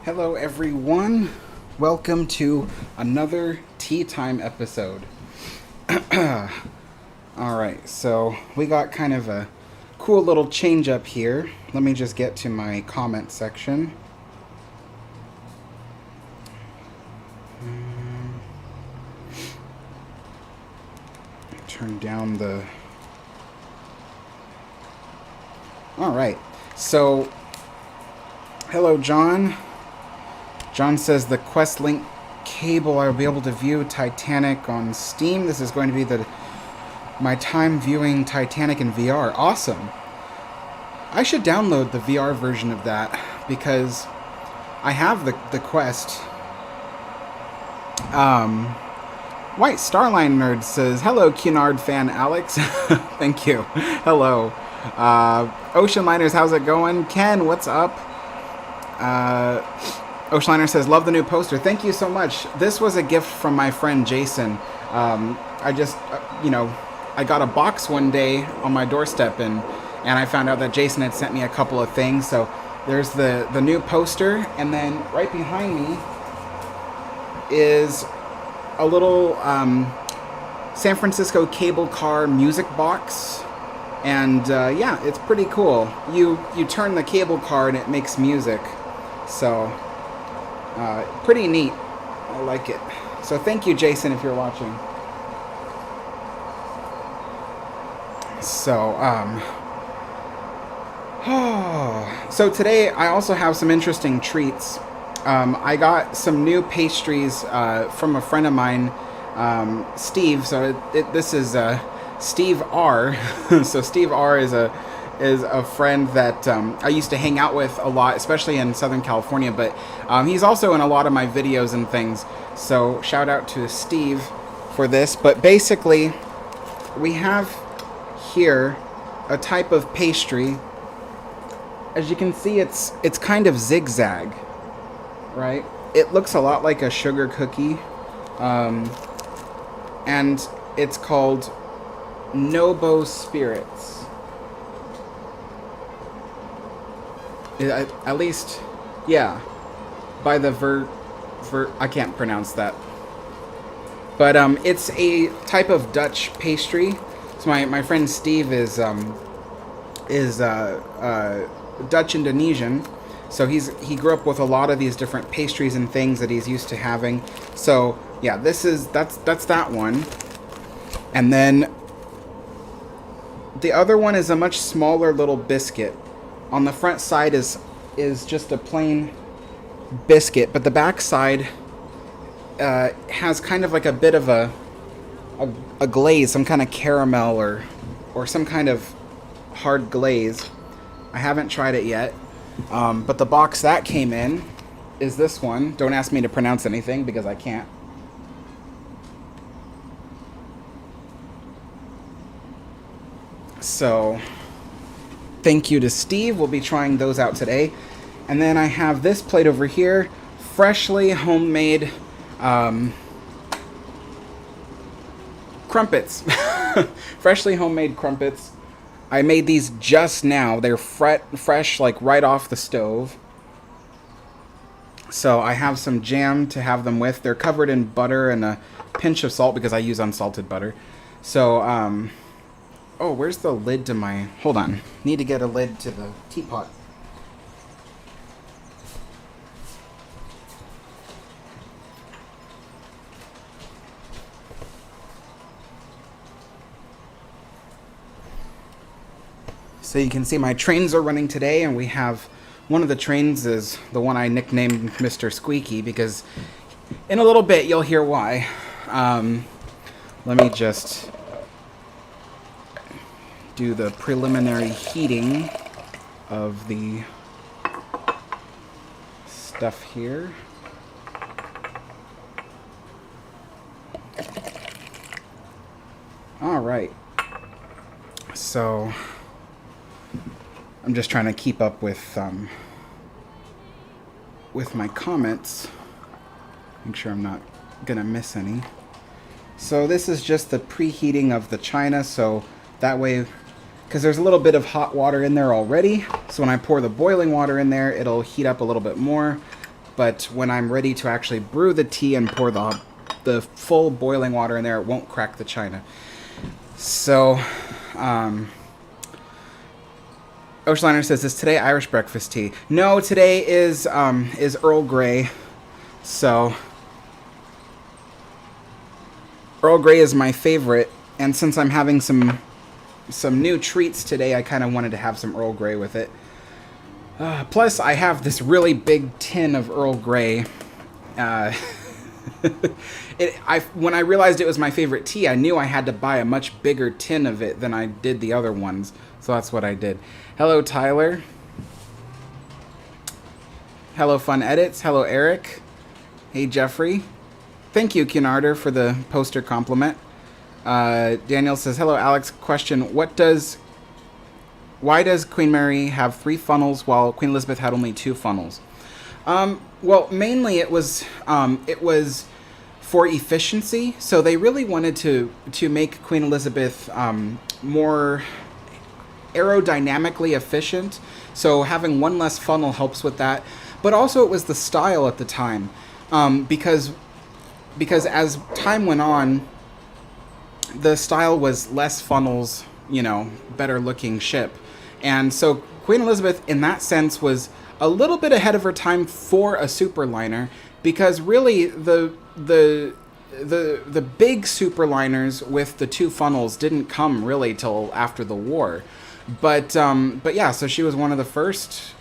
Hello everyone, welcome to another tea time episode. Alright, so we got kind of a cool little change up here. Let me just get to my comment section. Turn down the... Alright, so hello John. John says the Quest Link cable, I'll be able to view Titanic on Steam. This is going to be my time viewing Titanic in VR. Awesome. I should download the VR version of that because I have the Quest. White Starline Nerd says, hello Cunard fan Alex. Thank you. Hello. Ocean Liners, how's it going? Ken, what's up? Oceanliner says, love the new poster. Thank you so much. This was a gift from my friend Jason. I just, I got a box one day on my doorstep and I found out that Jason had sent me a couple of things. So there's the new poster, and then right behind me is a little San Francisco cable car music box. And yeah, it's pretty cool. You turn the cable car and it makes music. So pretty neat. I like it. So thank you, Jason, if you're watching. So so today I also have some interesting treats. I got some new pastries from a friend of mine, Steve. So this is Steve R. So Steve R is a friend that I used to hang out with a lot, especially in Southern California, but he's also in a lot of my videos and things. So shout out to Steve for this. But basically, we have here a type of pastry. As you can see, it's kind of zigzag, right? It looks a lot like a sugar cookie, and it's called Nobo Spirits. At least, yeah, by the I can't pronounce that. But it's a type of Dutch pastry. So my friend Steve is Dutch Indonesian. So he grew up with a lot of these different pastries and things that he's used to having. So yeah, that's that one. And then the other one is a much smaller little biscuit. On the front side is just a plain biscuit, but the back side has kind of like a bit of a glaze, some kind of caramel or some kind of hard glaze. I haven't tried it yet, but the box that came in is this one. Don't ask me to pronounce anything because I can't. So thank you to Steve. We'll be trying those out today. And then I have this plate over here, freshly homemade crumpets. Freshly homemade crumpets. I made these just now. They're fresh, like right off the stove. So I have some jam to have them with. They're covered in butter and a pinch of salt because I use unsalted butter. So, oh, where's the lid to my... Hold on. Need to get a lid to the teapot. So you can see my trains are running today, and we have... One of the trains is the one I nicknamed Mr. Squeaky, because in a little bit you'll hear why. Let me just... do the preliminary heating of the stuff here. All right. So I'm just trying to keep up with my comments. Make sure I'm not gonna miss any. So this is just the preheating of the china, so that way, because there's a little bit of hot water in there already, so when I pour the boiling water in there, it'll heat up a little bit more. but when I'm ready to actually brew the tea and pour the full boiling water in there, it won't crack the china. So, Oceanliner says, is today Irish breakfast tea? No, today is Earl Grey. So, Earl Grey is my favorite, and since I'm having some new treats today, I kind of wanted to have some Earl Grey with it. Plus, I have this really big tin of Earl Grey. When I realized it was my favorite tea, I knew I had to buy a much bigger tin of it than I did the other ones. So that's what I did. Hello, Tyler. Hello, Fun Edits. Hello, Eric. Hey, Jeffrey. Thank you, Cunard, for the poster compliment. Daniel says, hello, Alex. Question, why does Queen Mary have 3 funnels while Queen Elizabeth had only 2 funnels? Well, mainly it was for efficiency. So they really wanted to make Queen Elizabeth more aerodynamically efficient. So having one less funnel helps with that. But also it was the style at the time, because as time went on, the style was less funnels, better looking ship. And so Queen Elizabeth, in that sense, was a little bit ahead of her time for a superliner, because really the big superliners with the 2 funnels didn't come really till after the war. But yeah, so she was one of the first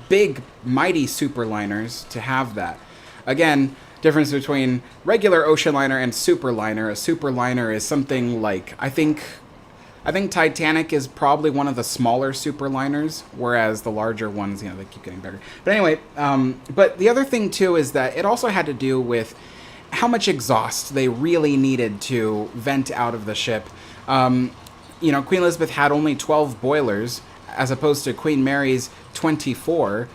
big, mighty superliners to have that. Again, difference between regular ocean liner and superliner. A superliner is something like, I think Titanic is probably one of the smaller superliners, whereas the larger ones, they keep getting bigger. But anyway, but the other thing too is that it also had to do with how much exhaust they really needed to vent out of the ship. Queen Elizabeth had only 12 boilers, as opposed to Queen Mary's 24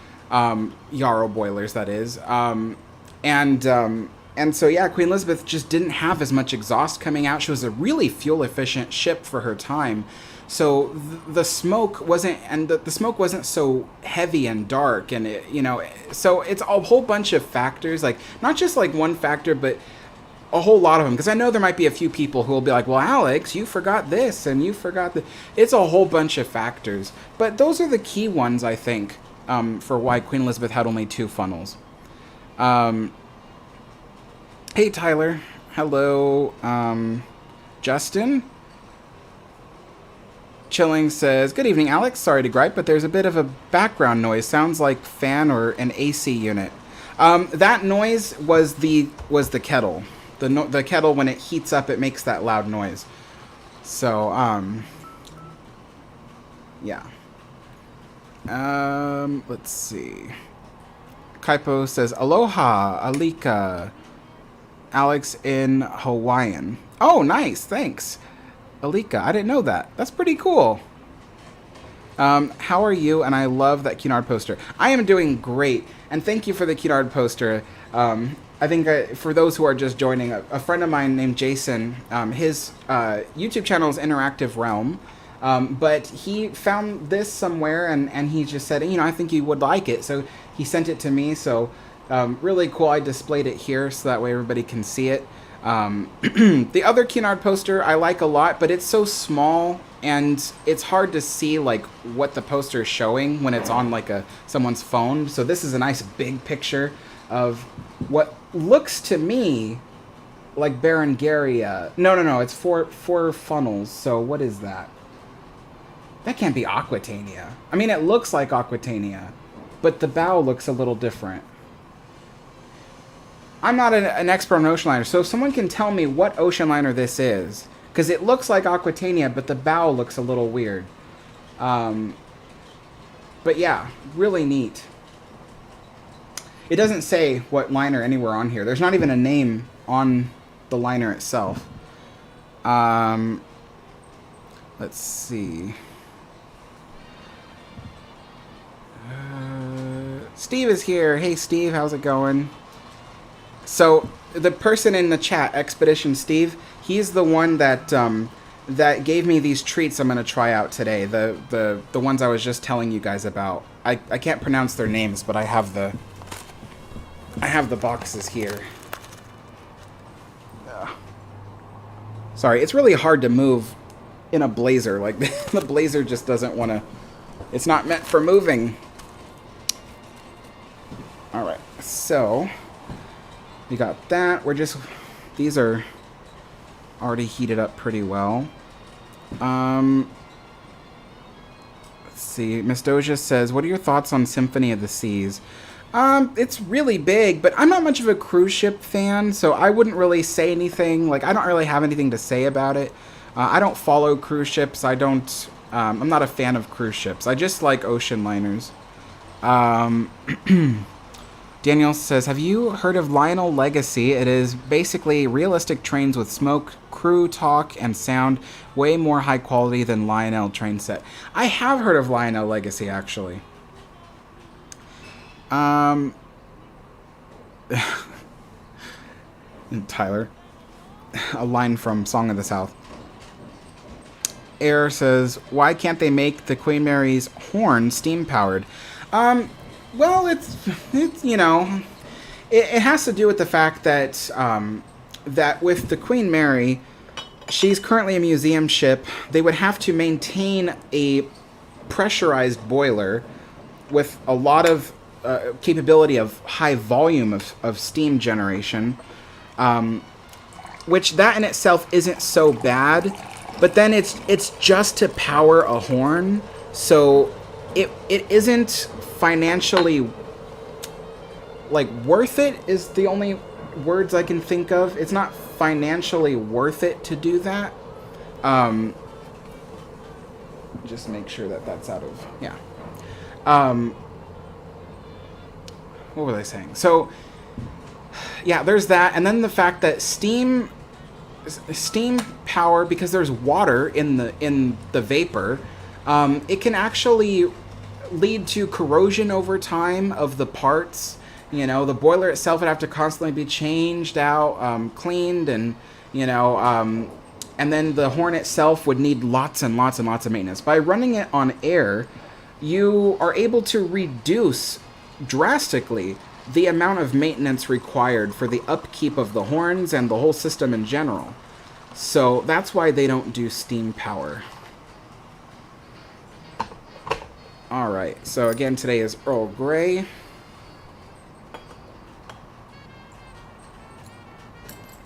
Yarrow boilers, that is. And so, yeah, Queen Elizabeth just didn't have as much exhaust coming out. She was a really fuel-efficient ship for her time. So the smoke wasn't, and the smoke wasn't so heavy and dark, and so it's a whole bunch of factors, like not just like one factor, but a whole lot of them. Because I know there might be a few people who will be like, well, Alex, you forgot this and you forgot that. It's a whole bunch of factors, but those are the key ones, I think, for why Queen Elizabeth had only 2 funnels. Hey, Tyler. Hello, Justin. Chilling says, good evening, Alex. Sorry to gripe, but there's a bit of a background noise. Sounds like fan or an AC unit. That noise was the kettle. The kettle, when it heats up, it makes that loud noise. So, yeah. Let's see. Kaipo says, aloha, alika. Alex in Hawaiian. Oh, nice. Thanks. Alika, I didn't know that. That's pretty cool. How are you? And I love that Cunard poster. I am doing great. And thank you for the Cunard poster. I think for those who are just joining, a friend of mine named Jason, his YouTube channel is Interactive Realm. But he found this somewhere and he just said, I think you would like it. So he sent it to me. So really cool. I displayed it here so that way everybody can see it. The other Cunard poster I like a lot, but it's so small and it's hard to see like what the poster is showing when it's on like someone's phone. So this is a nice big picture of what looks to me like Berengaria. No, it's four funnels. So what is that? That can't be Aquitania. I mean, it looks like Aquitania, but the bow looks a little different. I'm not an expert on ocean liner, so if someone can tell me what ocean liner this is, because it looks like Aquitania, but the bow looks a little weird. But yeah, really neat. It doesn't say what liner anywhere on here. There's not even a name on the liner itself. Let's see. Steve is here. Hey, Steve, how's it going? So the person in the chat, Expedition Steve, he's the one that that gave me these treats I'm going to try out today. The ones I was just telling you guys about. I can't pronounce their names, but I have the I have the boxes here. Sorry, it's really hard to move in a blazer. Like, the blazer just doesn't want to... It's not meant for moving. Alright, so... we got that. We're just... These are already heated up pretty well. Let's see. Miss Doja says, what are your thoughts on Symphony of the Seas? It's really big, but I'm not much of a cruise ship fan, so I wouldn't really say anything. Like, I don't really have anything to say about it. I don't follow cruise ships. I don't... I'm not a fan of cruise ships. I just like ocean liners. Daniel says, have you heard of Lionel Legacy? It is basically realistic trains with smoke, crew talk, and sound. Way more high quality than Lionel train set. I have heard of Lionel Legacy, actually. Tyler. A line from Song of the South. Air says, why can't they make the Queen Mary's horn steam-powered? Well, it's you know, it has to do with the fact that, that with the Queen Mary, she's currently a museum ship. They would have to maintain a pressurized boiler with a lot of capability of high volume of steam generation, which that in itself isn't so bad, but then it's just to power a horn, so it isn't financially, like, worth it is the only words I can think of. It's not financially worth it to do that. Just make sure that that's out of, yeah. What was I saying? So, yeah, there's that. And then the fact that steam power, because there's water in the vapor, it can actually lead to corrosion over time of the parts. You know, the boiler itself would have to constantly be changed out, cleaned, and, you know, and then the horn itself would need lots and lots and lots of maintenance. By running it on air, you are able to reduce drastically the amount of maintenance required for the upkeep of the horns and the whole system in general. So that's why they don't do steam power. Alright, so again, today is Earl Grey.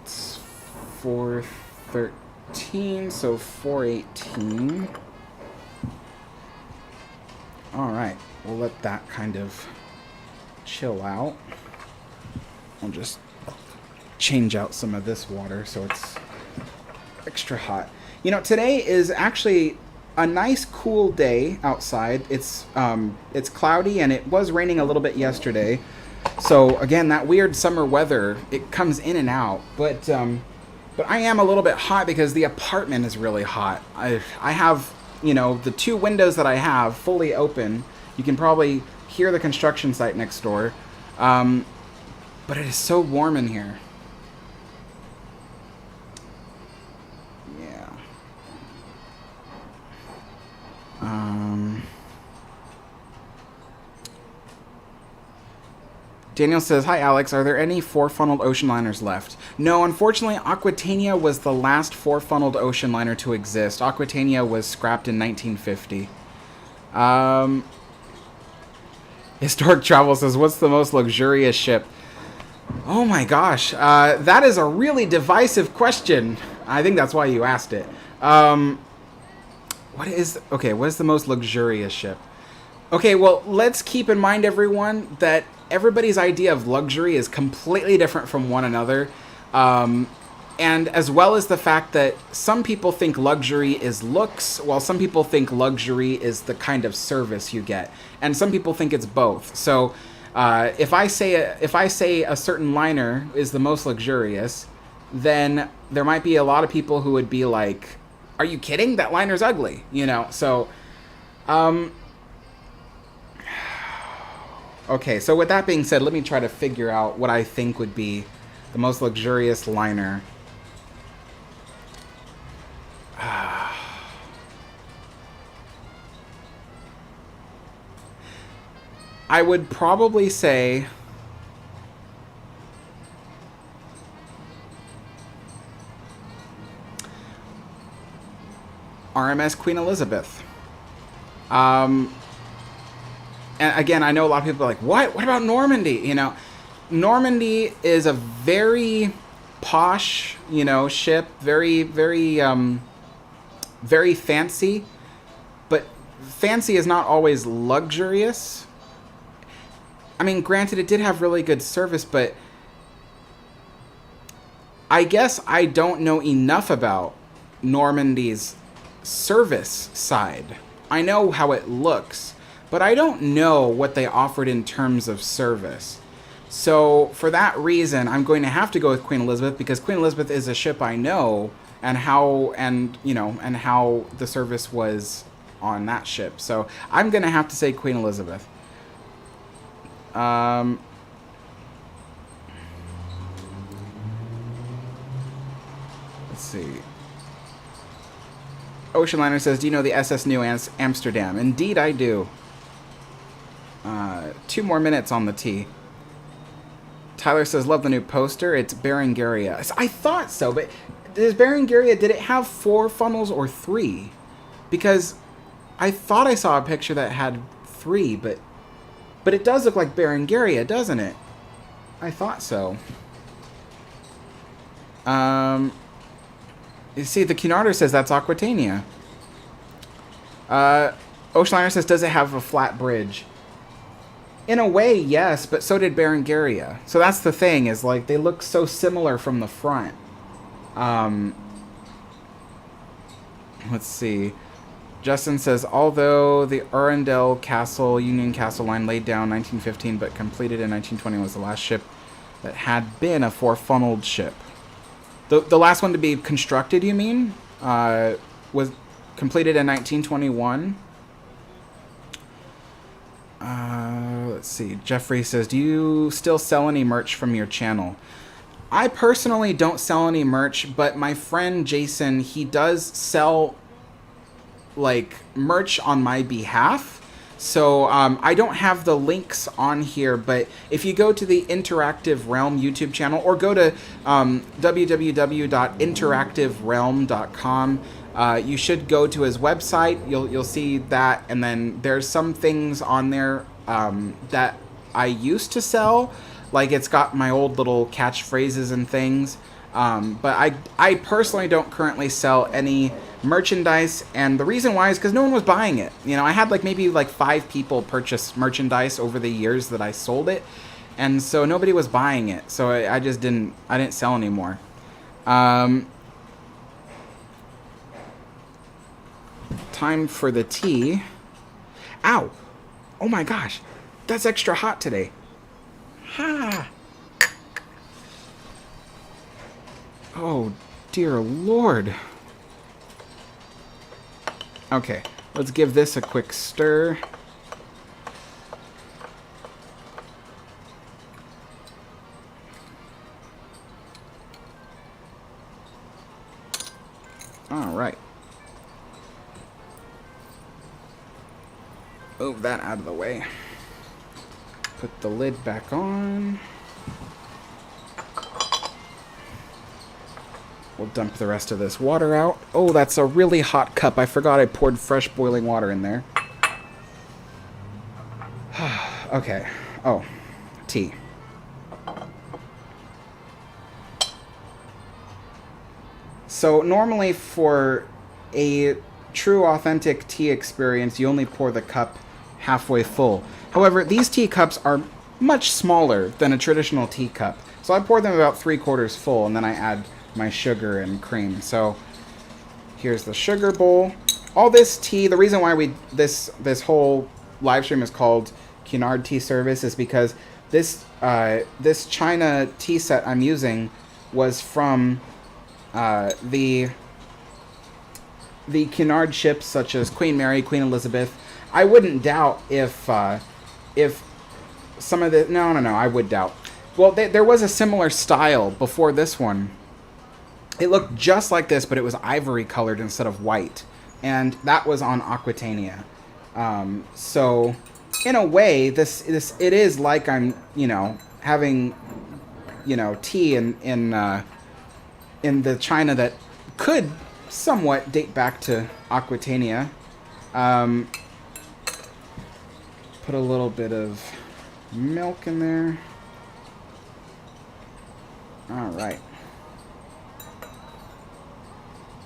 It's 4:13, so 4:18. Alright, we'll let that kind of chill out. I'll just change out some of this water so it's extra hot. You know, today is actually a nice cool day outside. It's cloudy, and it was raining a little bit yesterday. So again, that weird summer weather, it comes in and out. But I am a little bit hot because the apartment is really hot. I have, you know, the two windows that I have fully open. You can probably hear the construction site next door. But it is so warm in here. Yeah. Daniel says, hi Alex, are there any four-funneled ocean liners left? No, unfortunately, Aquitania was the last four-funneled ocean liner to exist. Aquitania was scrapped in 1950. Historic Travel says, what's the most luxurious ship? Oh my gosh, that is a really divisive question. I think that's why you asked it. What is the most luxurious ship? Okay, well, let's keep in mind, everyone, that everybody's idea of luxury is completely different from one another. And as well as the fact that some people think luxury is looks, while some people think luxury is the kind of service you get. And some people think it's both. So if I say a certain liner is the most luxurious, then there might be a lot of people who would be like, are you kidding? That liner's ugly, you know? So, okay, so with that being said, let me try to figure out what I think would be the most luxurious liner. I would probably say RMS Queen Elizabeth. And again, I know a lot of people are like, what? What about Normandy? You know, Normandy is a very posh, you know, ship. Very, very, very fancy. But fancy is not always luxurious. I mean, granted, it did have really good service, but I guess I don't know enough about Normandy's service side. I know how it looks, but I don't know what they offered in terms of service. So for that reason, I'm going to have to go with Queen Elizabeth, because Queen Elizabeth is a ship I know, and how the service was on that ship. So I'm going to have to say Queen Elizabeth. Let's see. Oceanliner says, do you know the SS New Amsterdam? Indeed, I do. 2 more minutes on the T. Tyler says, love the new poster. It's Berengaria. I thought so, but does Berengaria, did it have 4 funnels or 3? Because I thought I saw a picture that had 3, but it does look like Berengaria, doesn't it? I thought so. You see, the Cunard says that's Aquitania. Oceanliner says, does it have a flat bridge? In a way, yes, but so did Berengaria. So that's the thing, is like they look so similar from the front. Let's see. Justin says, although the Arundel Castle, Union Castle line laid down 1915 but completed in 1920 was the last ship that had been a 4-funneled ship. The last one to be constructed, you mean? Was completed in 1921. Let's see. Jeffrey says, do you still sell any merch from your channel? I personally don't sell any merch, but my friend Jason, he does sell like merch on my behalf. So I don't have the links on here, but if you go to the Interactive Realm YouTube channel, or go to www.interactiverealm.com, you should go to his website. You'll see that, and then there's some things on there that I used to sell, like it's got my old little catchphrases and things. But I personally don't currently sell any merchandise, and the reason why is because no one was buying it. You know, I had maybe 5 people purchase merchandise over the years that I sold it, and so nobody was buying it. So I just didn't sell anymore. Time for the tea. Ow! Oh my gosh, that's extra hot today. Ha! Oh, dear Lord. Okay, let's give this a quick stir. All right. Move that out of the way. Put the lid back on. We'll dump the rest of this water out. Oh, that's a really hot cup. I forgot I poured fresh boiling water in there. Okay. Oh, tea. So normally for a true authentic tea experience, you only pour the cup halfway full. However, these teacups are much smaller than a traditional teacup. So I pour them about 3/4 full, and then I add my sugar and cream. So here's the sugar bowl. All this tea, the reason why this whole live stream is called Cunard Tea Service is because this China tea set I'm using was from the Cunard ships such as Queen Mary, Queen Elizabeth. I wouldn't doubt if some of the no, I would doubt. Well, there was a similar style before this one. It looked just like this, but it was ivory colored instead of white, and that was on Aquitania. So, in a way, it is like I'm having tea in the China that could somewhat date back to Aquitania. Put a little bit of milk in there. All right.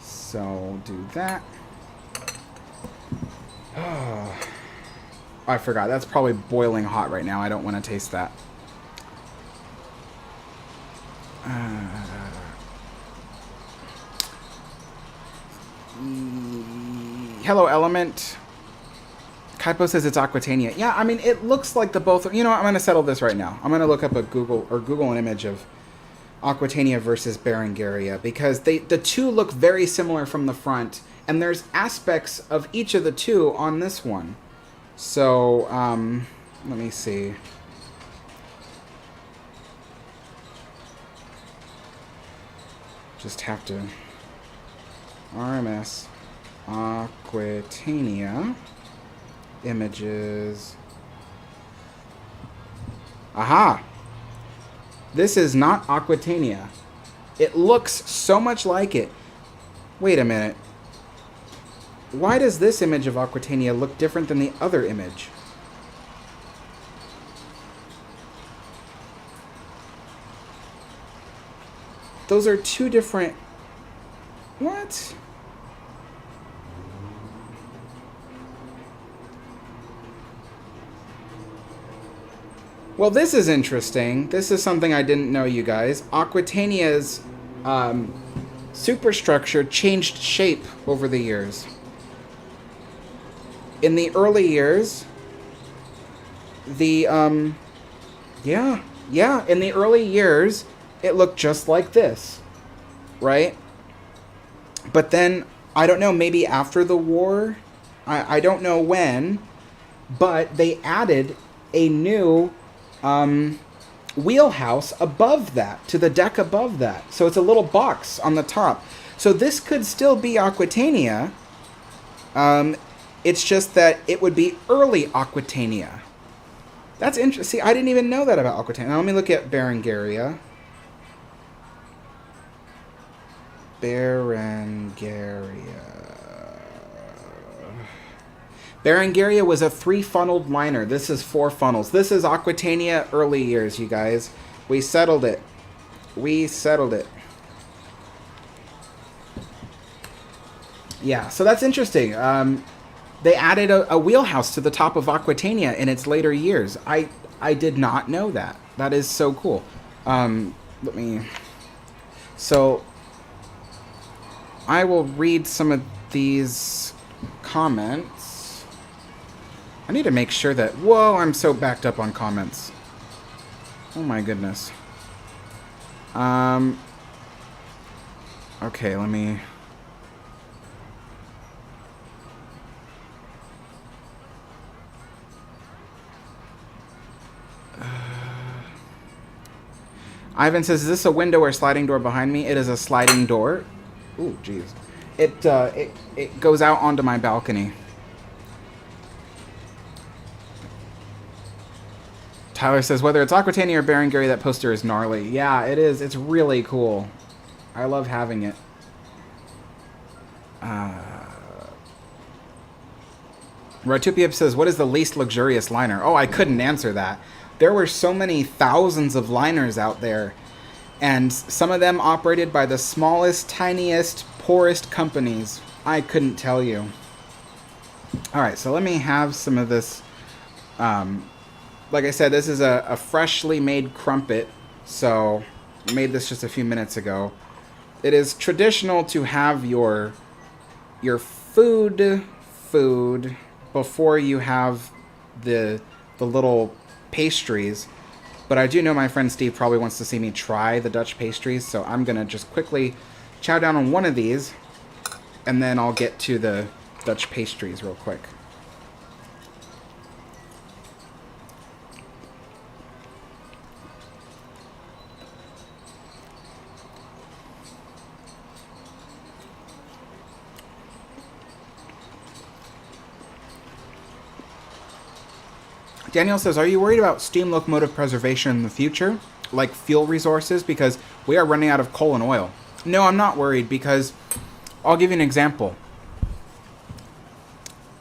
So do that. Oh, I forgot. That's probably boiling hot right now. I don't want to taste that. Hello, Element. Kaipo says it's Aquitania. Yeah, I mean, it looks like the both... You know what? I'm going to settle this right now. I'm going to look up a Google an image of Aquitania versus Berengaria, because the two look very similar from the front, and there's aspects of each of the two on this one. So, let me see. Just have to... RMS Aquitania images. Aha! This is not Aquitania. It looks so much like it. Wait a minute. Why does this image of Aquitania look different than the other image? Those are two different... What? Well, this is interesting. This is something I didn't know, you guys. Aquitania's superstructure changed shape over the years. In the early years, the, in the early years, it looked just like this, right? But then, I don't know, maybe after the war, I don't know when, but they added a new wheelhouse above that, to the deck above that. So it's a little box on the top. So this could still be Aquitania. It's just that it would be early Aquitania. That's interesting. See, I didn't even know that about Aquitania. Now let me look at Berengaria. Berengaria was a 3-funneled liner. This is 4 funnels. This is Aquitania early years, you guys. We settled it. We settled it. Yeah, so that's interesting. They added a wheelhouse to the top of Aquitania in its later years. I did not know that. That is so cool. So, I will read some of these comments. I need to make sure that... Whoa, I'm so backed up on comments. Oh my goodness. Okay, let me... Ivan says, is this a window or sliding door behind me? It is a sliding door. Ooh, jeez. It goes out onto my balcony. Tyler says, whether it's Aquitania or Berengaria, that poster is gnarly. Yeah, it is. It's really cool. I love having it. Ratupia says, what is the least luxurious liner? Oh, I couldn't answer that. There were so many thousands of liners out there, and some of them operated by the smallest, tiniest, poorest companies. I couldn't tell you. Alright, so let me have some of this. Like I said, this is a freshly made crumpet, so I made this just a few minutes ago. It is traditional to have your food before you have the little pastries, but I do know my friend Steve probably wants to see me try the Dutch pastries, so I'm gonna just quickly chow down on one of these, and then I'll get to the Dutch pastries real quick. Daniel says, are you worried about steam locomotive preservation in the future, like fuel resources, because we are running out of coal and oil? No, I'm not worried, because I'll give you an example.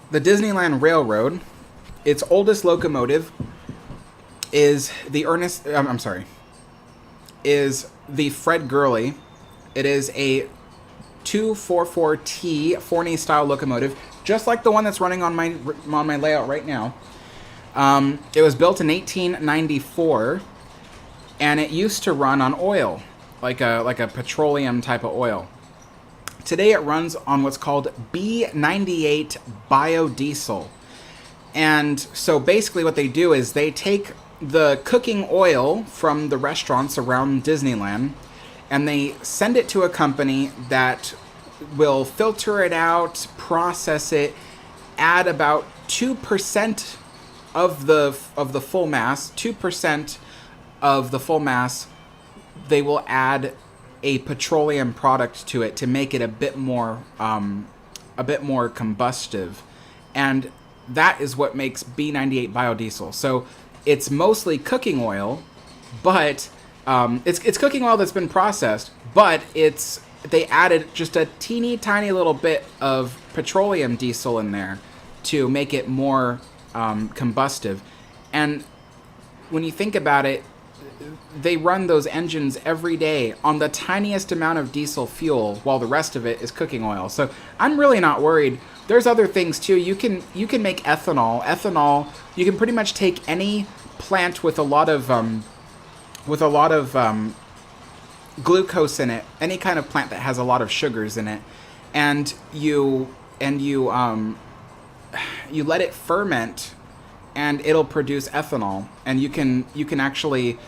The Disneyland Railroad, its oldest locomotive is the is the Fred Gurley. It is a 244T Forney style locomotive, just like the one that's running on my layout right now. It was built in 1894, and it used to run on oil, like a petroleum type of oil. Today it runs on what's called B98 biodiesel. And so basically what they do is they take the cooking oil from the restaurants around Disneyland and they send it to a company that will filter it out, process it, add about 2% of the full mass, 2% of the full mass, they will add a petroleum product to it to make it a bit more combustive, and that is what makes B98 biodiesel. So it's mostly cooking oil, but it's cooking oil that's been processed, but they added just a teeny tiny little bit of petroleum diesel in there to make it more combustive. And when you think about it, they run those engines every day on the tiniest amount of diesel fuel while the rest of it is cooking oil. So I'm really not worried. There's other things too. You can make ethanol. Ethanol, you can pretty much take any plant with a lot of glucose in it, any kind of plant that has a lot of sugars in it, and you let it ferment, and it'll produce ethanol, and you can actually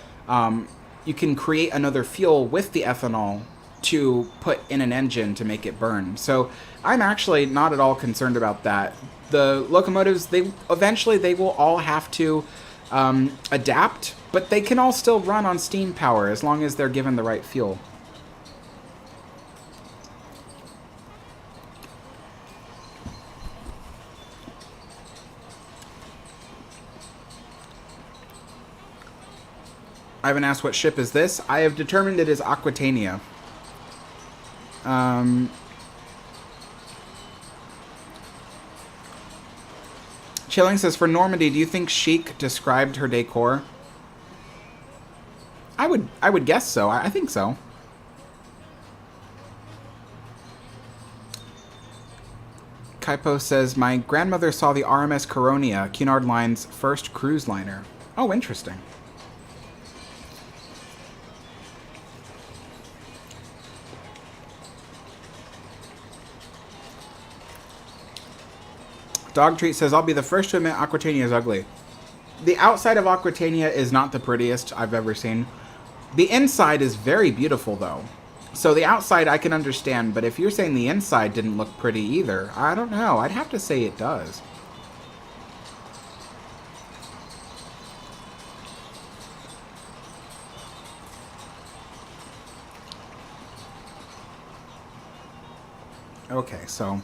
you can create another fuel with the ethanol to put in an engine to make it burn. So I'm actually not at all concerned about that. The locomotives, eventually they will all have to adapt, but they can all still run on steam power as long as they're given the right fuel. I haven't asked what ship is this. I have determined it is Aquitania. Chilling says, for Normandy, do you think Chic described her decor? I would guess so. I think so. Kaipo says, my grandmother saw the RMS Caronia, Cunard Line's first cruise liner. Oh, interesting. Dog Treat says, I'll be the first to admit Aquitania is ugly. The outside of Aquitania is not the prettiest I've ever seen. The inside is very beautiful, though. So the outside I can understand, but if you're saying the inside didn't look pretty either, I don't know. I'd have to say it does. Okay, so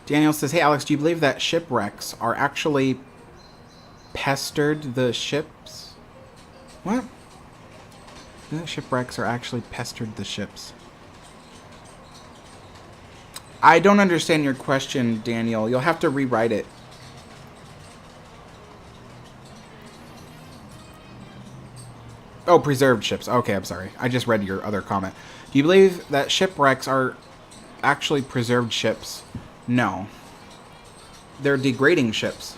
Daniel says, hey Alex, do you believe that shipwrecks are actually pestered the ships? What? The shipwrecks are actually pestered the ships. I don't understand your question, Daniel. You'll have to rewrite it. Oh, preserved ships. Okay, I'm sorry. I just read your other comment. Do you believe that shipwrecks are actually preserved ships? No. They're degrading ships.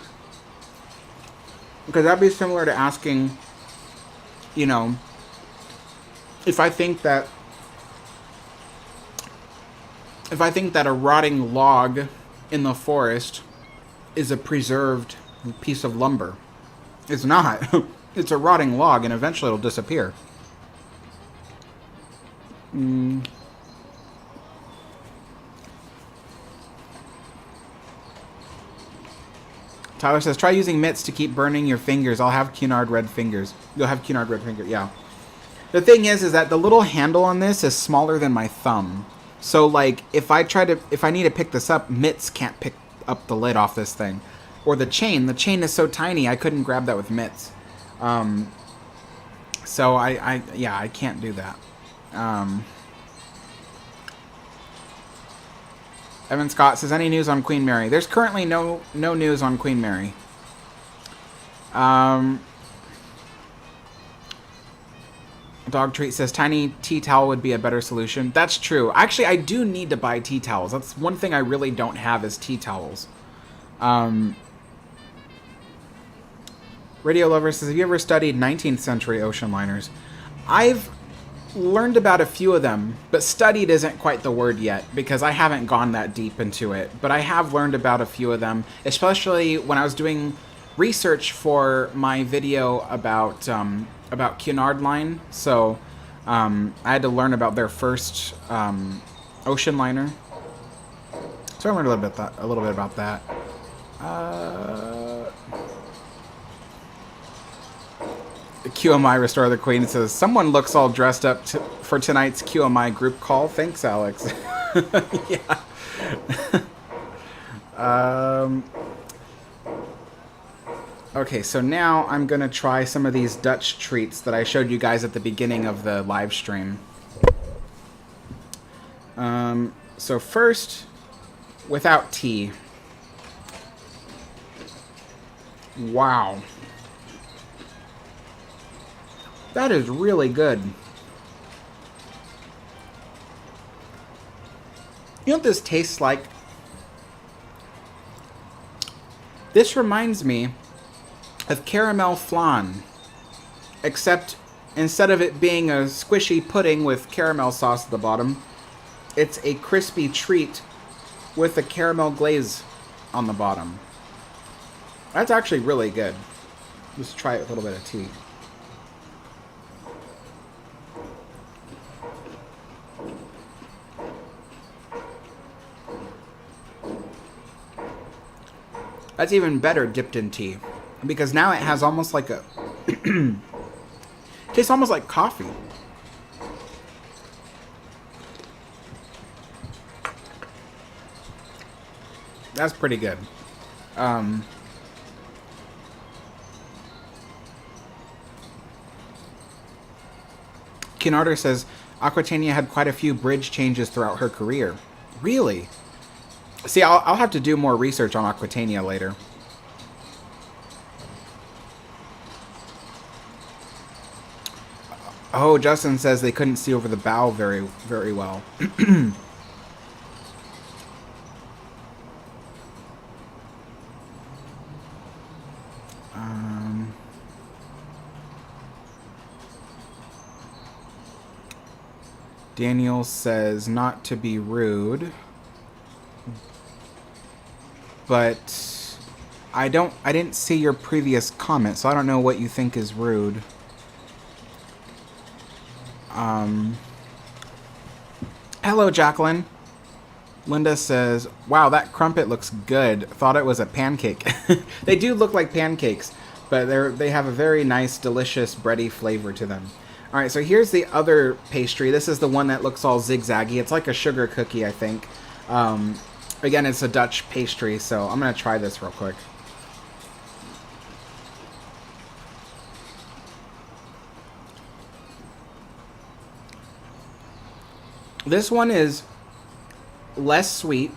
Because that'd be similar to asking, you know, if I think that a rotting log in the forest is a preserved piece of lumber. It's not. It's a rotting log, and eventually it'll disappear. Tyler says, try using mitts to keep burning your fingers. I'll have Cunard red fingers. You'll have Cunard red fingers, yeah. The thing is that the little handle on this is smaller than my thumb. So, like, if I need to pick this up, mitts can't pick up the lid off this thing. Or the chain is so tiny, I couldn't grab that with mitts. So yeah, I can't do that. Evan Scott says, any news on Queen Mary? There's currently no news on Queen Mary. Dog Treat says, tiny tea towel would be a better solution. That's true. Actually, I do need to buy tea towels. That's one thing I really don't have is tea towels. Radio Lover says, have you ever studied 19th century ocean liners? I've learned about a few of them, but studied isn't quite the word yet because I haven't gone that deep into it. But I have learned about a few of them, especially when I was doing research for my video about Cunard line. So I had to learn about their first ocean liner. So I learned a little bit about that. QMI Restore the Queen says, someone looks all dressed up for tonight's QMI group call. Thanks, Alex. Yeah. Okay, so now I'm going to try some of these Dutch treats that I showed you guys at the beginning of the live stream. So first, without tea. Wow. That is really good. You know what this tastes like? This reminds me of caramel flan, except instead of it being a squishy pudding with caramel sauce at the bottom, it's a crispy treat with a caramel glaze on the bottom. That's actually really good. Let's try it with a little bit of tea. That's even better dipped in tea, because now it has almost like a tastes almost like coffee. That's pretty good. Cunard says Aquitania had quite a few bridge changes throughout her career. Really? See, I'll have to do more research on Aquitania later. Oh, Justin says they couldn't see over the bow very, very well. Daniel says not to be rude, but I didn't see your previous comment, so I don't know what you think is rude. Hello, Jacqueline. Linda says, wow, that crumpet looks good. Thought it was a pancake. They do look like pancakes, but they have a very nice, delicious, bready flavor to them. All right, so here's the other pastry. This is the one that looks all zigzaggy. It's like a sugar cookie, I think. Again, it's a Dutch pastry, so I'm going to try this real quick. This one is less sweet.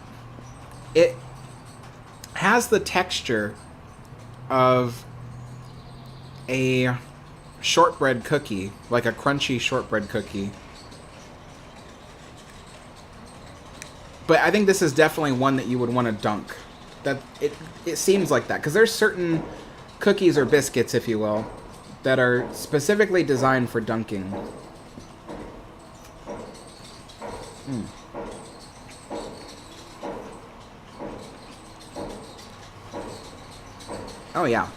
It has the texture of a shortbread cookie, like a crunchy shortbread cookie. But I think this is definitely one that you would want to dunk. That it seems like that, because there's certain cookies or biscuits, if you will, that are specifically designed for dunking. Oh yeah,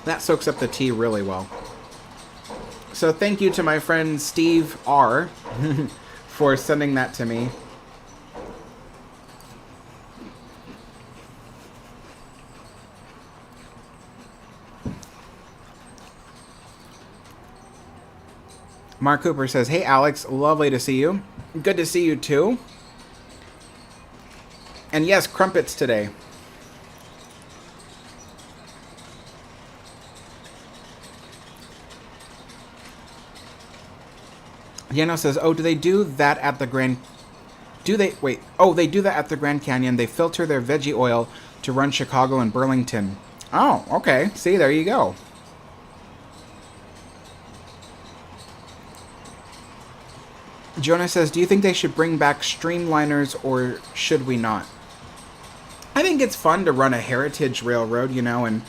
that soaks up the tea really well. So thank you to my friend Steve R for sending that to me. Mark Cooper says, hey Alex, lovely to see you. Good to see you too. And yes, crumpets today. Yano says, oh, do they do that at the Grand... Do they... Wait. Oh, they do that at the Grand Canyon. They filter their veggie oil to run Chicago and Burlington. Oh, okay. See, there you go. Jonah says, do you think they should bring back streamliners or should we not? I think it's fun to run a heritage railroad, you know, and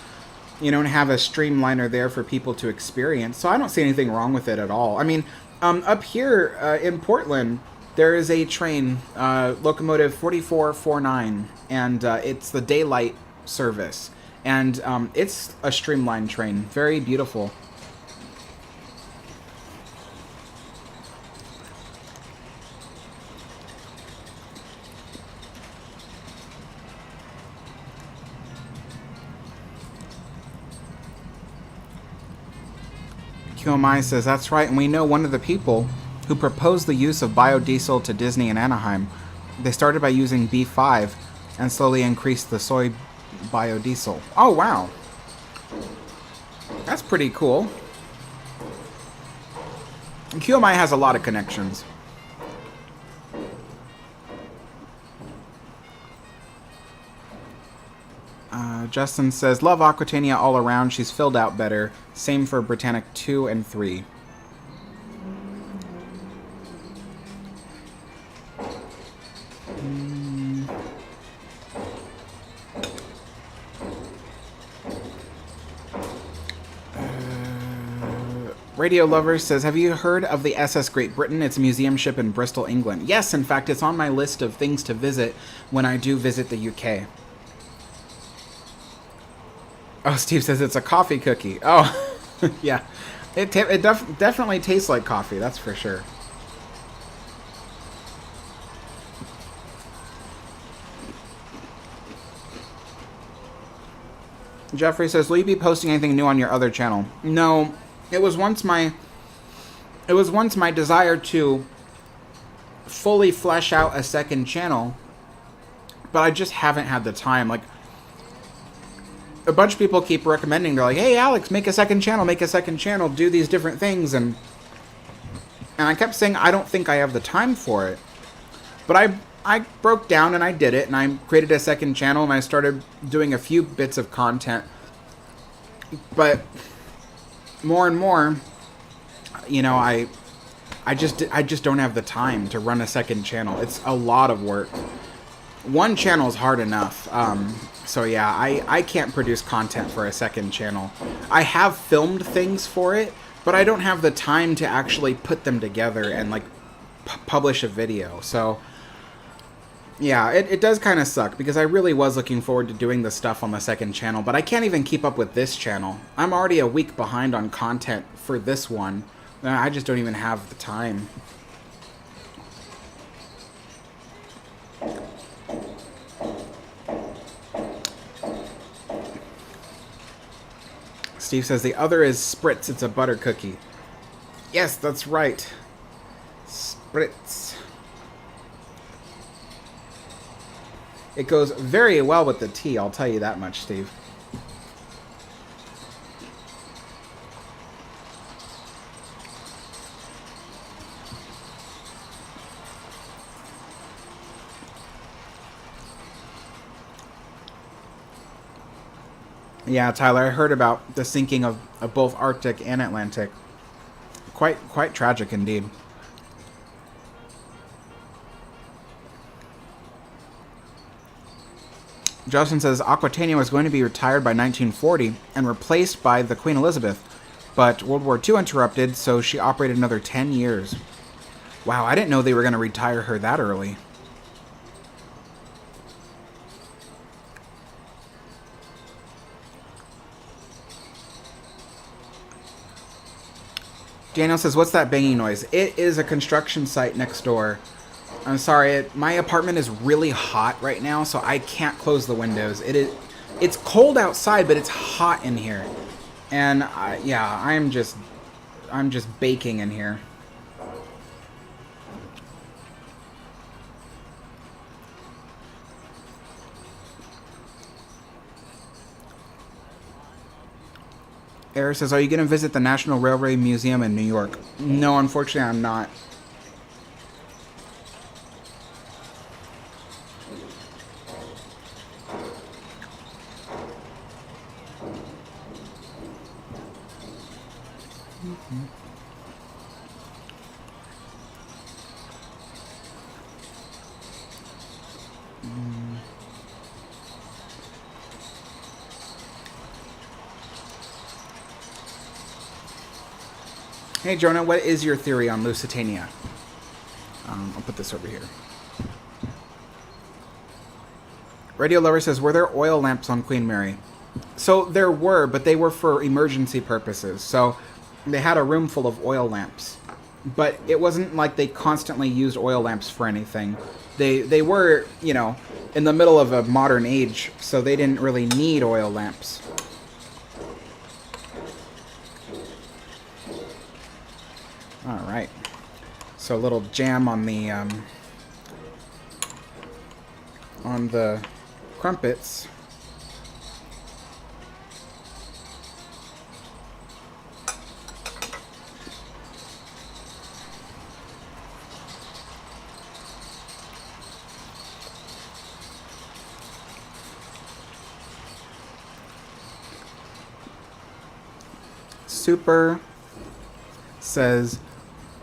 have a streamliner there for people to experience. So I don't see anything wrong with it at all. I mean, up here in Portland, there is a train, locomotive 4449, and it's the daylight service. And it's a streamlined train. Very beautiful. QMI says, that's right, and we know one of the people who proposed the use of biodiesel to Disney and Anaheim. They started by using B5 and slowly increased the soy biodiesel. Oh, wow. That's pretty cool. And QMI has a lot of connections. Justin says, love Aquatania all around. She's filled out better. Same for Britannic 2 and 3. Radio Lover says, have you heard of the SS Great Britain? It's a museum ship in Bristol, England. Yes, in fact, it's on my list of things to visit when I do visit the UK. Oh, Steve says it's a coffee cookie. Oh, yeah. It definitely tastes like coffee, that's for sure. Jeffrey says, will you be posting anything new on your other channel? No. It was once my desire to fully flesh out a second channel, but I just haven't had the time. Like, a bunch of people keep recommending, they're like, hey, Alex, make a second channel, do these different things, and I kept saying, I don't think I have the time for it. But I broke down and I did it, and I created a second channel, and I started doing a few bits of content. But more and more, you know, I just don't have the time to run a second channel. It's a lot of work. One channel is hard enough. So yeah, I can't produce content for a second channel. I have filmed things for it, but I don't have the time to actually put them together and like publish a video. So yeah, it does kind of suck because I really was looking forward to doing the stuff on the second channel, but I can't even keep up with this channel. I'm already a week behind on content for this one. I just don't even have the time. Steve says the other is Spritz. It's a butter cookie. Yes, that's right. Spritz. It goes very well with the tea, I'll tell you that much, Steve. Yeah, Tyler, I heard about the sinking of both Arctic and Atlantic. Quite tragic indeed. Justin says Aquatania was going to be retired by 1940 and replaced by the Queen Elizabeth, but World War II interrupted, so she operated another 10 years. Wow, I didn't know they were going to retire her that early. Daniel says, what's that banging noise? It is a construction site next door. I'm sorry, my apartment is really hot right now, so I can't close the windows. It's cold outside, but it's hot in here. And yeah, I'm just baking in here. Eric says, are you going to visit the National Railway Museum in New York? No, unfortunately, I'm not. Hey, Jonah, what is your theory on Lusitania? I'll put this over here. Radio Lover says, were there oil lamps on Queen Mary? So there were, but they were for emergency purposes. So they had a room full of oil lamps. But it wasn't like they constantly used oil lamps for anything. They were, you know, in the middle of a modern age, so they didn't really need oil lamps. All right. So a little jam on the crumpets. Super says,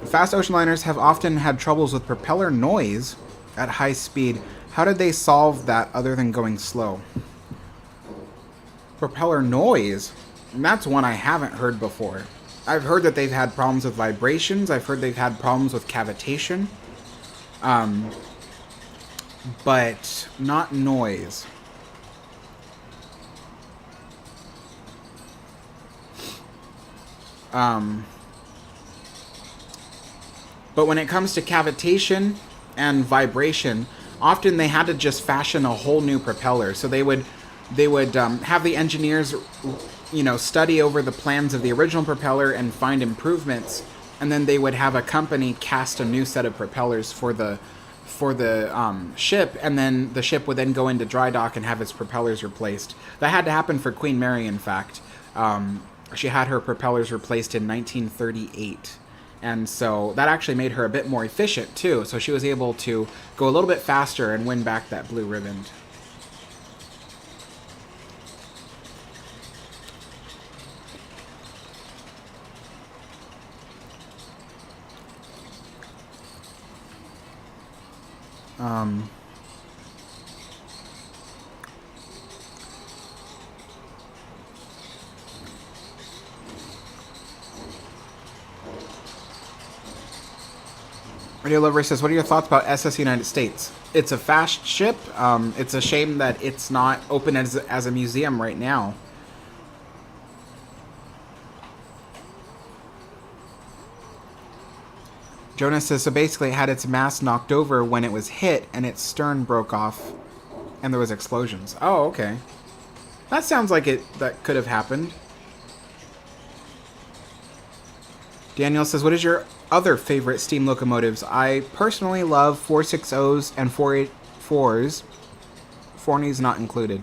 fast ocean liners have often had troubles with propeller noise at high speed. How did they solve that other than going slow? Propeller noise? And that's one I haven't heard before. I've heard that they've had problems with vibrations. I've heard they've had problems with cavitation. But not noise. But when it comes to cavitation and vibration, often they had to just fashion a whole new propeller. So they would have the engineers, you know, study over the plans of the original propeller and find improvements, and then they would have a company cast a new set of propellers for the ship, and then the ship would then go into dry dock and have its propellers replaced. That had to happen for Queen Mary, in fact. She had her propellers replaced in 1938. And so that actually made her a bit more efficient, too. So she was able to go a little bit faster and win back that blue ribbon. Radio Lover says, what are your thoughts about SS United States? It's a fast ship. It's a shame that it's not open as a museum right now. Jonas says, so basically it had its mast knocked over when it was hit and its stern broke off and there was explosions. Oh, okay. That sounds like that could have happened. Daniel says, what is your other favorite steam locomotives? I personally love 460s and 484s. Forneys not included.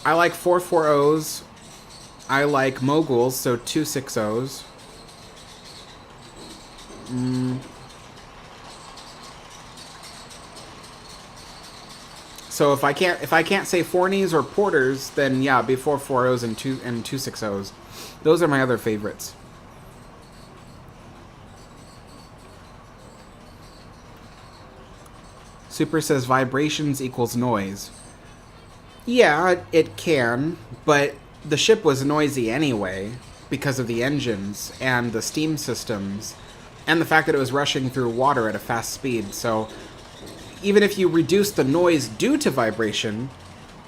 I like 440s. I like moguls, so 260s. So if I can't say Forneys or Porters, then yeah, it'd be 440s and 260s. Those are my other favorites. Super says vibrations equals noise. Yeah, it can, but the ship was noisy anyway because of the engines and the steam systems and the fact that it was rushing through water at a fast speed. So even if you reduce the noise due to vibration,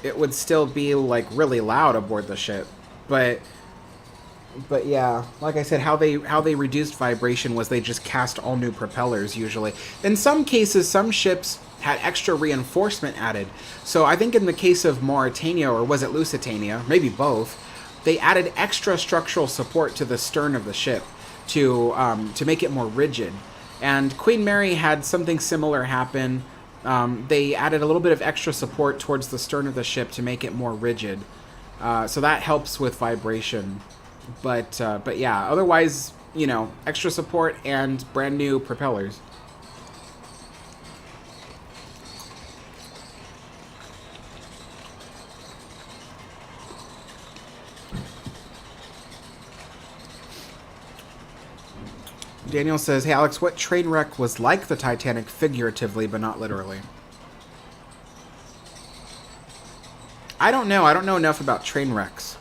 it would still be like really loud aboard the ship. But yeah, like I said, how they reduced vibration was they just cast all new propellers usually. In some cases, some ships had extra reinforcement added. So I think in the case of Mauretania, or was it Lusitania, maybe both, they added extra structural support to the stern of the ship to make it more rigid. And Queen Mary had something similar happen. they added a little bit of extra support towards the stern of the ship to make it more rigid. So that helps with vibration. But yeah, otherwise, you know, extra support and brand new propellers. Daniel says, hey Alex, what train wreck was like the Titanic figuratively but not literally? I don't know. I don't know enough about train wrecks.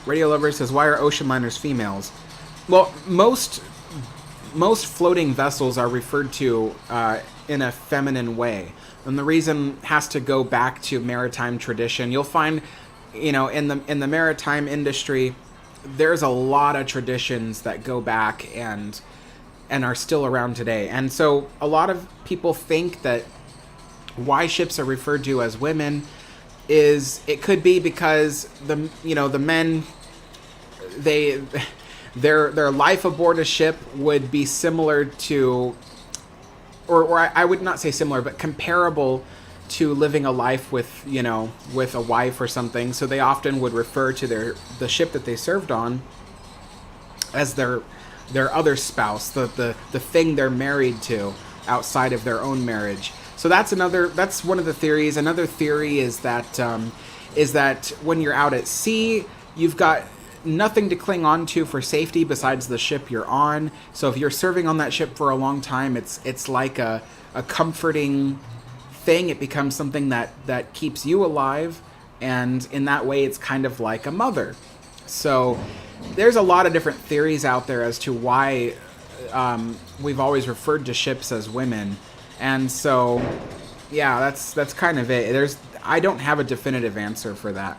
Radio Lover says, why are ocean liners females? Well, most floating vessels are referred to in a feminine way. And the reason has to go back to maritime tradition. You'll find, you know, in the maritime industry, there's a lot of traditions that go back and are still around today. And so a lot of people think that why ships are referred to as women is it could be because the men, their life aboard a ship would be similar to, or I would not say similar, but comparable to living a life with, you know, with a wife or something. So they often would refer to the ship that they served on as their other spouse, the thing they're married to outside of their own marriage. So that's one of the theories. Another theory is that when you're out at sea, you've got nothing to cling on to for safety besides the ship you're on. So if you're serving on that ship for a long time, it's like a comforting thing. It becomes something that keeps you alive, and in that way it's kind of like a mother. So there's a lot of different theories out there as to why we've always referred to ships as women. And so yeah, that's kind of it. I don't have a definitive answer for that.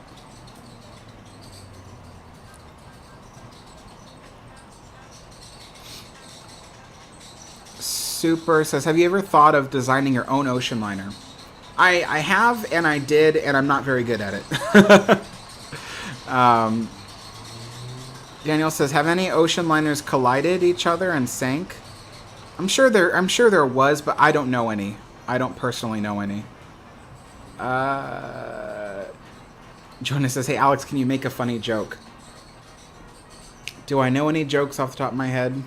Super says, have you ever thought of designing your own ocean liner? I have, and I did, and I'm not very good at it. Daniel says, have any ocean liners collided each other and sank? I'm sure there was, but I don't know any. I don't personally know any. Jonas says, hey Alex, can you make a funny joke? Do I know any jokes off the top of my head?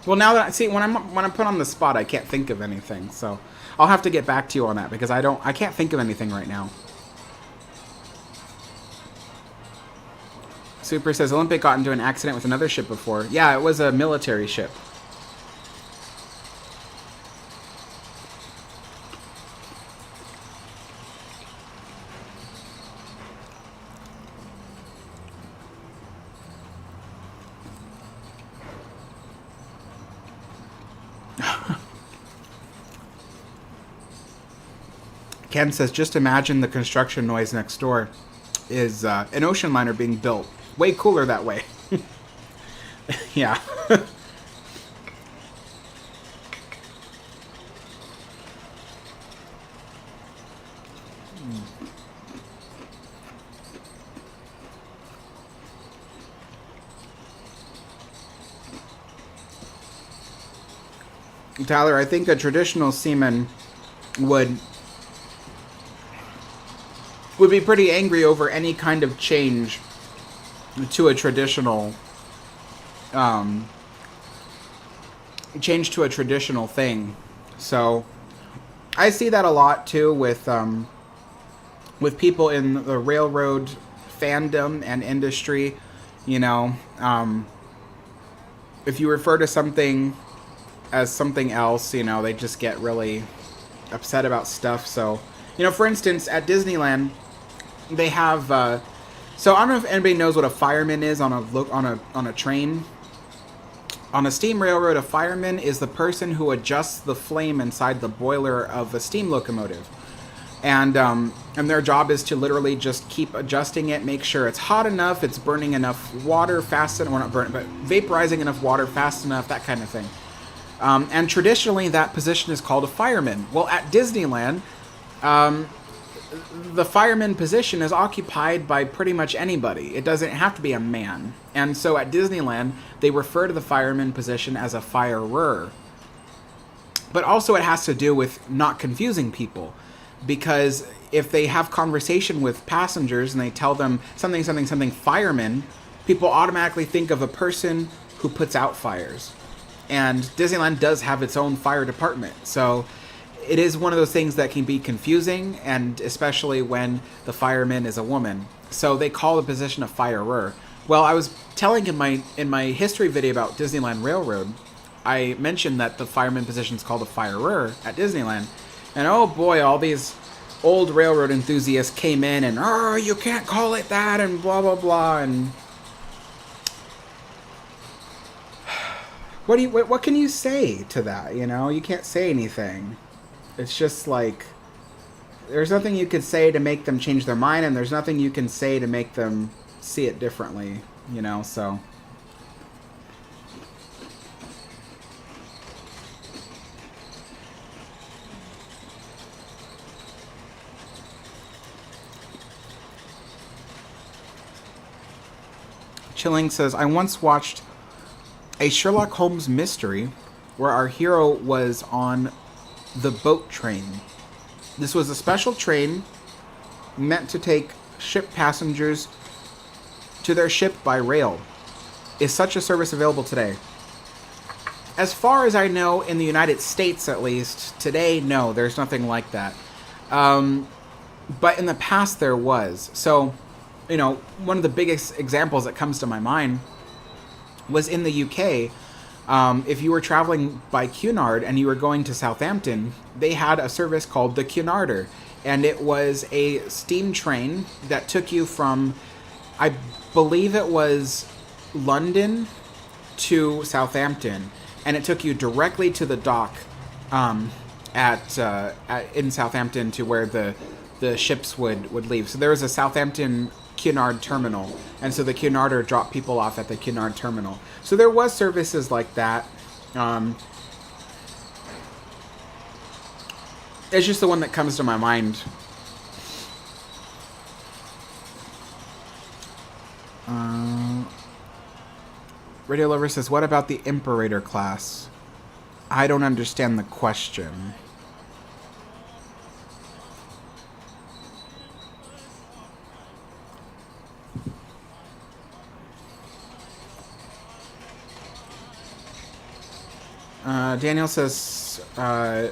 Well, now that when I'm put on the spot, I can't think of anything. So I'll have to get back to you on that because I can't think of anything right now. Super says, Olympic got into an accident with another ship before. Yeah, it was a military ship. Ken says, just imagine the construction noise next door is an ocean liner being built. Way cooler that way. Yeah. Tyler, I think a traditional seaman would be pretty angry over any kind of change to a traditional thing. So I see that a lot too with people in the railroad fandom and industry. You know, if you refer to something as something else, you know, they just get really upset about stuff. So, you know, for instance, at Disneyland, they have so I don't know if anybody knows what a fireman is on a train. On a steam railroad, a fireman is the person who adjusts the flame inside the boiler of a steam locomotive. And their job is to literally just keep adjusting it, make sure it's hot enough, it's burning enough water fast enough, well, not burning, but vaporizing enough water fast enough, that kind of thing. And traditionally, that position is called a fireman. Well, at Disneyland, the fireman position is occupied by pretty much anybody. It doesn't have to be a man. And so at Disneyland, they refer to the fireman position as a firer. But also it has to do with not confusing people. Because if they have conversation with passengers and they tell them something, something, something fireman, people automatically think of a person who puts out fires. And Disneyland does have its own fire department. So it is one of those things that can be confusing, and especially when the fireman is a woman. So they call the position a firer. Well, I was telling in my history video about Disneyland Railroad, I mentioned that the fireman position is called a firer at Disneyland. And oh boy, all these old railroad enthusiasts came in and, oh, you can't call it that, and blah, blah, blah. And what can you say to that? You know, you can't say anything. It's just like, there's nothing you could say to make them change their mind, and there's nothing you can say to make them see it differently, you know, so. Chilling says, I once watched a Sherlock Holmes mystery where our hero was on the boat train. This was a special train meant to take ship passengers to their ship by rail. Is such a service available today? As far as I know, in the United States at least, today, no, there's nothing like that. But in the past there was. So, you know, one of the biggest examples that comes to my mind was in the UK. If you were traveling by Cunard and you were going to Southampton, they had a service called the Cunarder. And it was a steam train that took you from, I believe it was London to Southampton. And it took you directly to the dock in Southampton to where the ships would leave. So there was a Southampton Cunard terminal, and so the Cunarder dropped people off at the Cunard terminal. So there was services like that. It's just the one that comes to my mind. Radio Lover says, what about the Imperator class? I don't understand the question. Daniel says that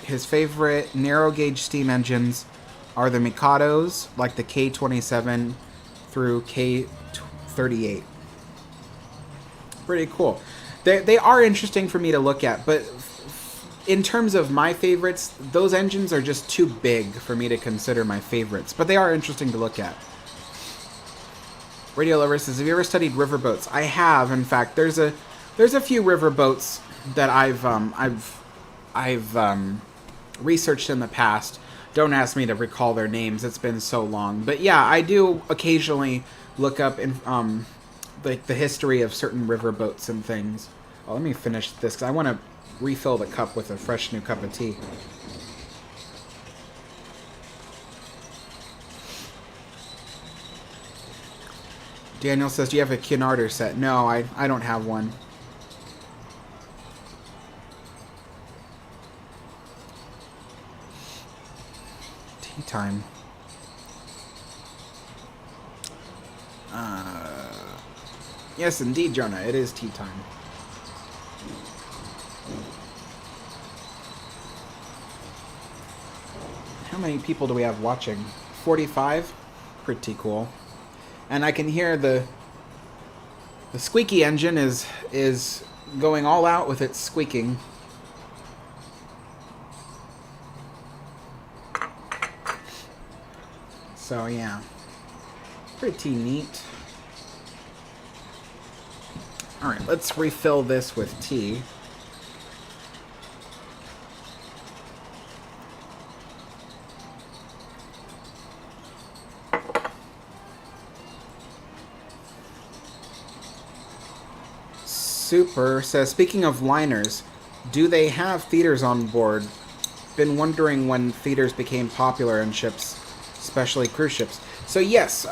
his favorite narrow gauge steam engines are the Mikados, like the K27 through K38. Pretty cool. They are interesting for me to look at, but in terms of my favorites, those engines are just too big for me to consider my favorites. But they are interesting to look at. Radio Lover says, have you ever studied riverboats? I have, in fact. There's a few riverboats that I've researched in the past. Don't ask me to recall their names. It's been so long. But yeah, I do occasionally look up in like the history of certain riverboats and things. Oh, let me finish this because I want to refill the cup with a fresh new cup of tea. Daniel says, do you have a Cunarder set? No, I don't have one. Tea time. Yes, indeed, Jonah. It is tea time. How many people do we have watching? 45? Pretty cool. And I can hear the squeaky engine is going all out with its squeaking. So yeah, pretty neat. All right, let's refill this with tea. Super says, speaking of liners, do they have theaters on board? Been wondering when theaters became popular in ships, especially cruise ships. So yes,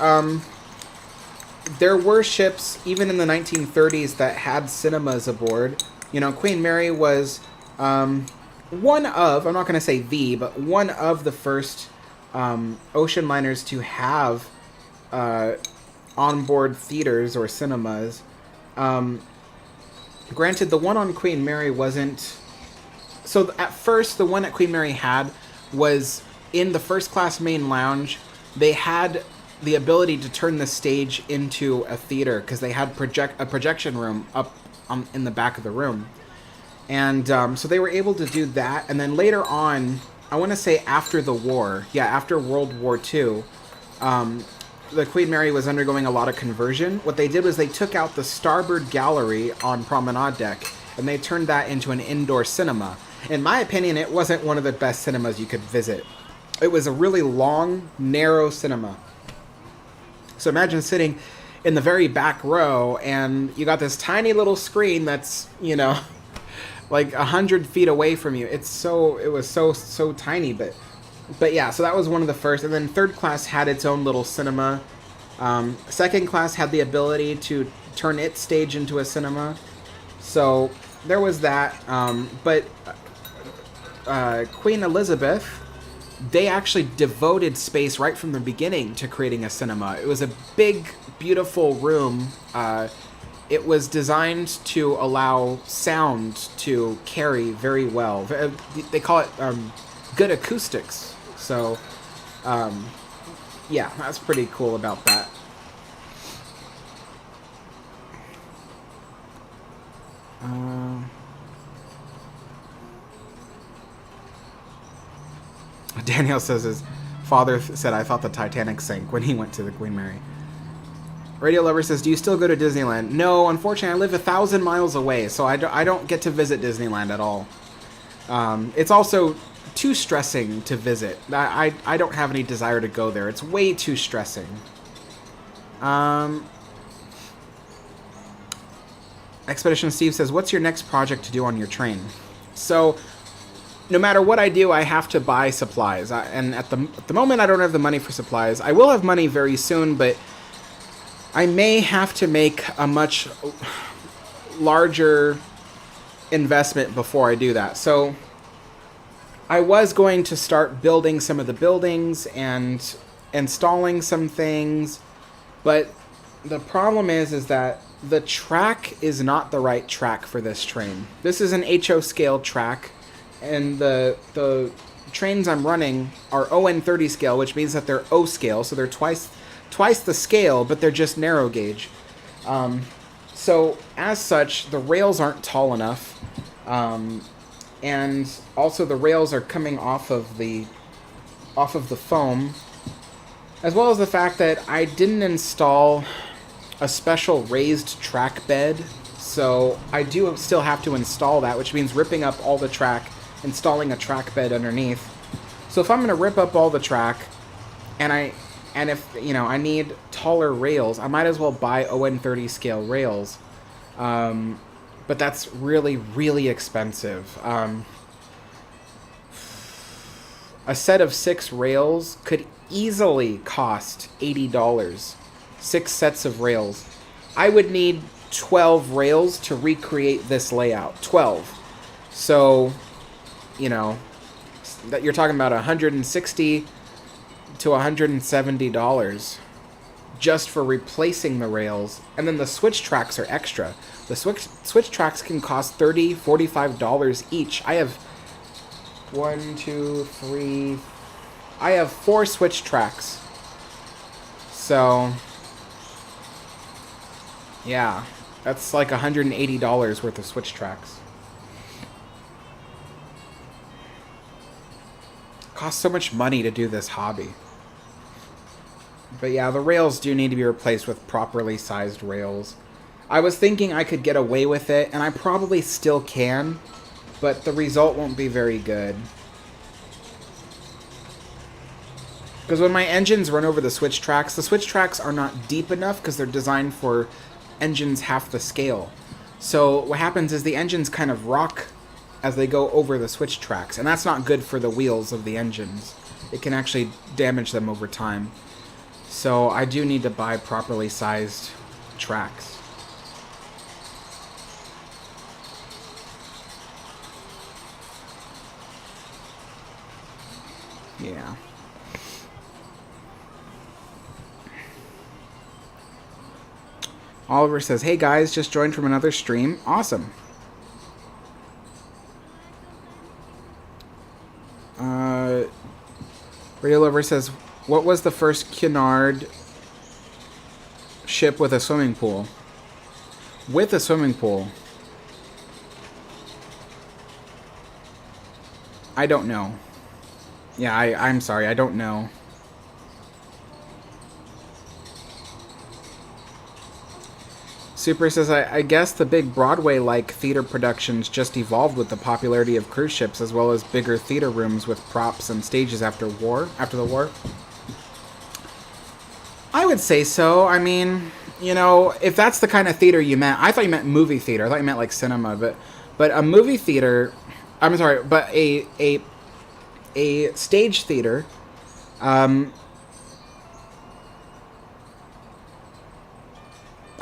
there were ships, even in the 1930s, that had cinemas aboard. You know, Queen Mary was one of, I'm not going to say the, but one of the first ocean liners to have onboard theaters or cinemas. Granted, the one on Queen Mary wasn't... So at first, the one that Queen Mary had was in the first class main lounge. They had the ability to turn the stage into a theater because they had a projection room up in the back of the room. And so they were able to do that. And then later on, I want to say after the war, after World War II, the Queen Mary was undergoing a lot of conversion. What they did was they took out the starboard gallery on promenade deck and they turned that into an indoor cinema. In my opinion, it wasn't one of the best cinemas you could visit. It was a really long, narrow cinema. So imagine sitting in the very back row and you got this tiny little screen that's, you know, like 100 feet away from you. It was so tiny, but yeah, so that was one of the first. And then third class had its own little cinema. Second class had the ability to turn its stage into a cinema. So there was that. But Queen Elizabeth, they actually devoted space right from the beginning to creating a cinema. It was a big, beautiful room. It was designed to allow sound to carry very well. They call it good acoustics. So, yeah, that's pretty cool about that. Daniel says his father said, I thought the Titanic sank when he went to the Queen Mary. Radio Lover says, do you still go to Disneyland? No, unfortunately, I live 1,000 miles away, so I don't get to visit Disneyland at all. It's also too stressing to visit. I don't have any desire to go there. It's way too stressing. Expedition Steve says, what's your next project to do on your train? So, no matter what I do, I have to buy supplies. And at the moment, I don't have the money for supplies. I will have money very soon, but I may have to make a much larger investment before I do that. So I was going to start building some of the buildings and installing some things, but the problem is that the track is not the right track for this train. This is an HO scale track, and the trains I'm running are ON30 scale, which means that they're O scale, so they're twice the scale, but they're just narrow gauge. So as such, the rails aren't tall enough, and also the rails are coming off of the foam, as well as the fact that I didn't install a special raised track bed, so I do still have to install that, which means ripping up all the track, installing a track bed underneath. So if I'm going to rip up all the track, and if, you know, I need taller rails, I might as well buy ON30 scale rails. But that's really, really expensive. A set of 6 rails could easily cost $80. 6 sets of rails. I would need 12 rails to recreate this layout. 12. So, you know, that you're talking about $160 to $170 just for replacing the rails. And then the switch tracks are extra. The switch tracks can cost $30, $45 each. I have I have 4 switch tracks. So, yeah, that's like $180 worth of switch tracks. Costs so much money to do this hobby. But yeah, the rails do need to be replaced with properly sized rails. I was thinking I could get away with it, and I probably still can, but the result won't be very good. Because when my engines run over the switch tracks are not deep enough because they're designed for engines half the scale. So what happens is the engines kind of rock as they go over the switch tracks, and that's not good for the wheels of the engines. It can actually damage them over time. So I do need to buy properly sized tracks. Yeah. Oliver says, hey guys, just joined from another stream. Awesome. Radio Lover says, what was the first Cunard ship with a swimming pool? With a swimming pool? I don't know. Yeah, I'm sorry, I don't know. Super says, I guess the big Broadway-like theater productions just evolved with the popularity of cruise ships, as well as bigger theater rooms with props and stages after the war. I would say so. I mean, you know, if that's the kind of theater you meant, I thought you meant movie theater. I thought you meant like cinema, but a movie theater, I'm sorry, but a stage theater,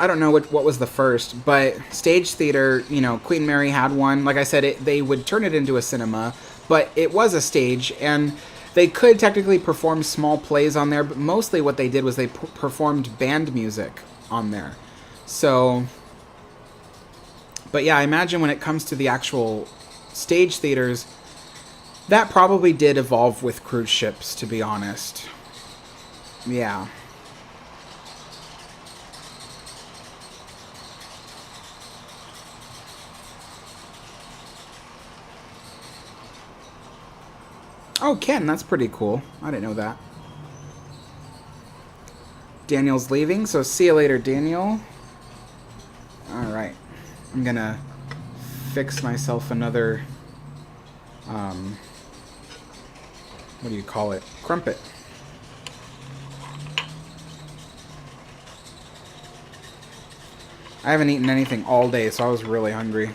I don't know what was the first, but stage theater, you know, Queen Mary had one. Like I said, they would turn it into a cinema, but it was a stage, and they could technically perform small plays on there, but mostly what they did was they performed band music on there. So, but yeah, I imagine when it comes to the actual stage theaters, that probably did evolve with cruise ships, to be honest. Yeah. Oh, Ken, that's pretty cool. I didn't know that. Daniel's leaving, so see you later, Daniel. Alright. I'm gonna fix myself another, what do you call it? Crumpet. I haven't eaten anything all day, so I was really hungry.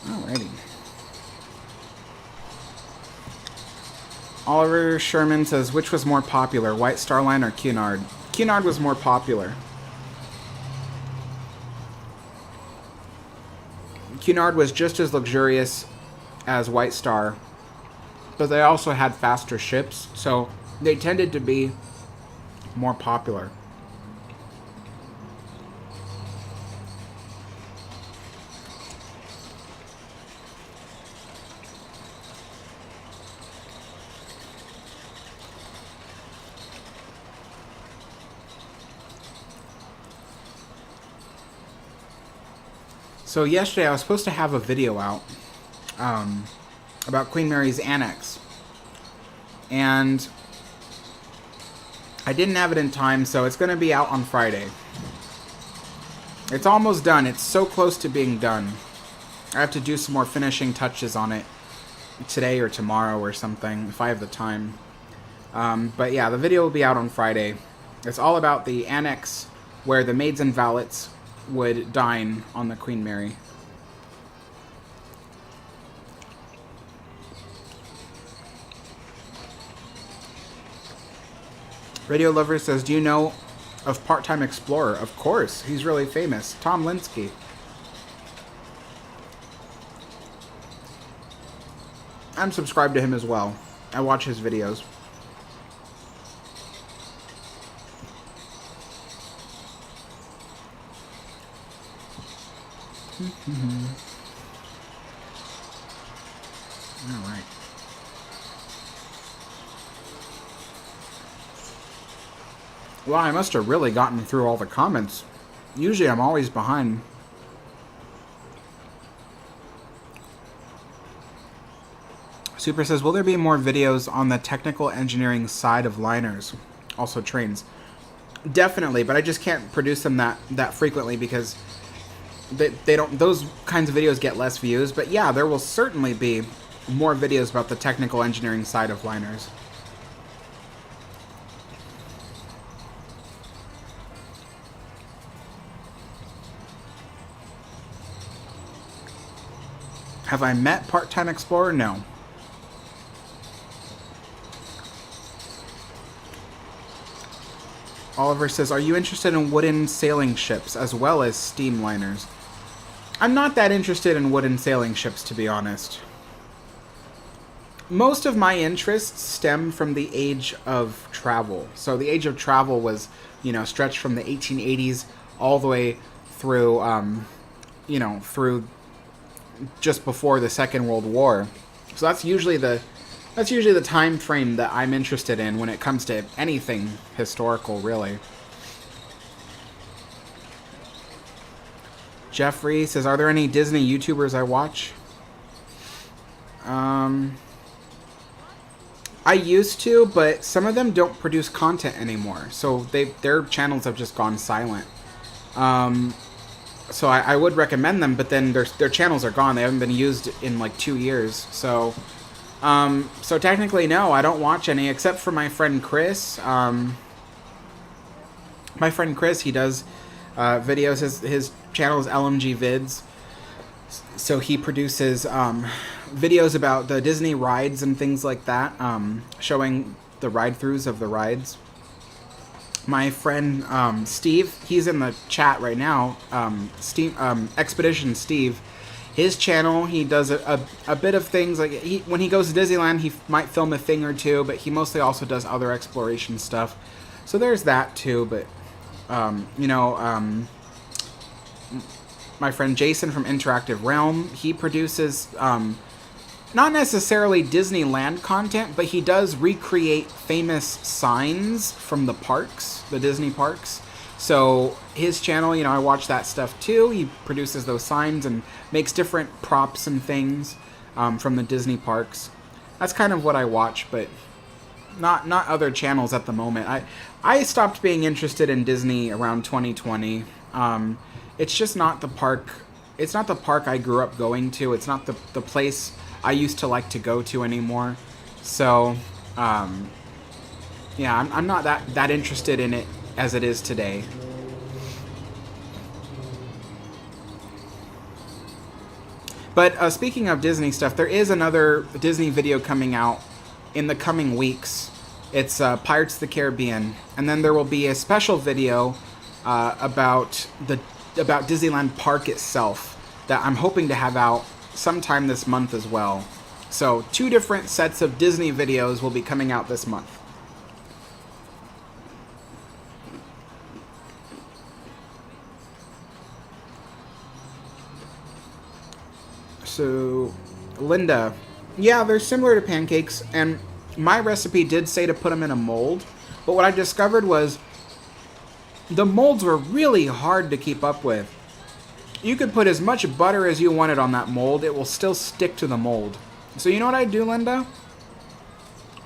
Alrighty. Oliver Sherman says, which was more popular, White Star Line or Cunard? Cunard was more popular. Cunard was just as luxurious as White Star, but they also had faster ships, so they tended to be more popular. So yesterday I was supposed to have a video out about Queen Mary's Annex, and I didn't have it in time, so it's going to be out on Friday. It's almost done. It's so close to being done. I have to do some more finishing touches on it today or tomorrow or something, if I have the time. But yeah, the video will be out on Friday. It's all about the annex where the maids and valets would dine on the Queen Mary. Radio Lover says, do you know of Part-Time Explorer? Of course, he's really famous. Tom Linsky. I'm subscribed to him as well. I watch his videos. Alright. Well, I must have really gotten through all the comments. Usually I'm always behind. Super says, will there be more videos on the technical engineering side of liners? Also trains. Definitely, but I just can't produce them that frequently because they don't, those kinds of videos get less views, but yeah, there will certainly be more videos about the technical engineering side of liners. Have I met Part-Time Explorer? No. Oliver says, are you interested in wooden sailing ships as well as steam liners? I'm not that interested in wooden sailing ships, to be honest. Most of my interests stem from the age of travel. So the age of travel was, you know, stretched from the 1880s all the way through, you know, through just before the Second World War. So that's usually the time frame that I'm interested in when it comes to anything historical, really. Jeffrey says, are there any Disney YouTubers I watch? I used to, but some of them don't produce content anymore. So their channels have just gone silent. So I would recommend them, but then their channels are gone. They haven't been used in like 2 years. So technically, no, I don't watch any except for my friend Chris. My friend Chris, he does videos. His channel is LMG Vids. So he produces videos about the Disney rides and things like that, showing the ride-throughs of the rides. My friend Steve, he's in the chat right now. Expedition Steve, his channel, he does a bit of things. Like when he goes to Disneyland, he might film a thing or two, but he mostly also does other exploration stuff. So there's that too. But you know, my friend Jason from Interactive Realm, he produces not necessarily Disneyland content, but he does recreate famous signs from the parks, the Disney parks. So his channel, you know, I watch that stuff too. He produces those signs and makes different props and things from the Disney parks. That's kind of what I watch, but not other channels at the moment. I stopped being interested in Disney around 2020. It's just not the park. It's not the park I grew up going to. It's not the place I used to like to go to anymore. So, yeah, I'm not that interested in it as it is today. But speaking of Disney stuff, there is another Disney video coming out in the coming weeks. It's Pirates of the Caribbean, and then there will be a special video about Disneyland Park itself that I'm hoping to have out sometime this month as well. So 2 different sets of Disney videos will be coming out this month. So, Linda, yeah, they're similar to pancakes, and my recipe did say to put them in a mold, but what I discovered was the molds were really hard to keep up with. You could put as much butter as you wanted on that mold, it will still stick to the mold. So you know what I do, Linda?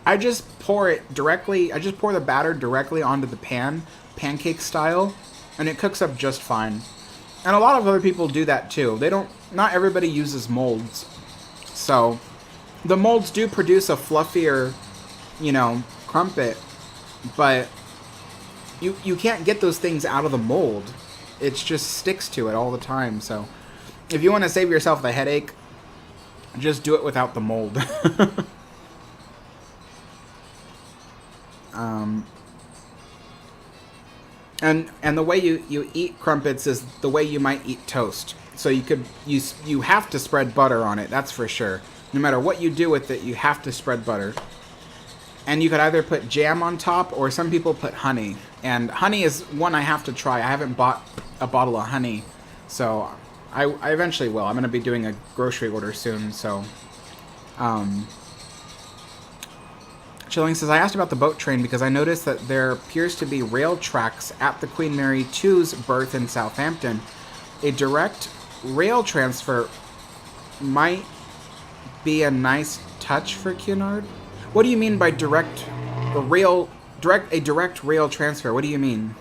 I just pour the batter directly onto the pan, pancake style, and it cooks up just fine. And a lot of other people do that too. Not everybody uses molds. So, the molds do produce a fluffier, you know, crumpet, but you can't get those things out of the mold. It just sticks to it all the time. So, if you want to save yourself the headache, just do it without the mold. And the way you eat crumpets is the way you might eat toast. So you have to spread butter on it, that's for sure. No matter what you do with it, you have to spread butter. And you could either put jam on top, or some people put honey. And honey is one I have to try. I haven't bought a bottle of honey, so I eventually will. I'm going to be doing a grocery order soon, so... Chilling says, I asked about the boat train because I noticed that there appears to be rail tracks at the Queen Mary 2's berth in Southampton. A direct rail transfer might be a nice touch for Cunard. What do you mean by direct rail transfer? What do you mean?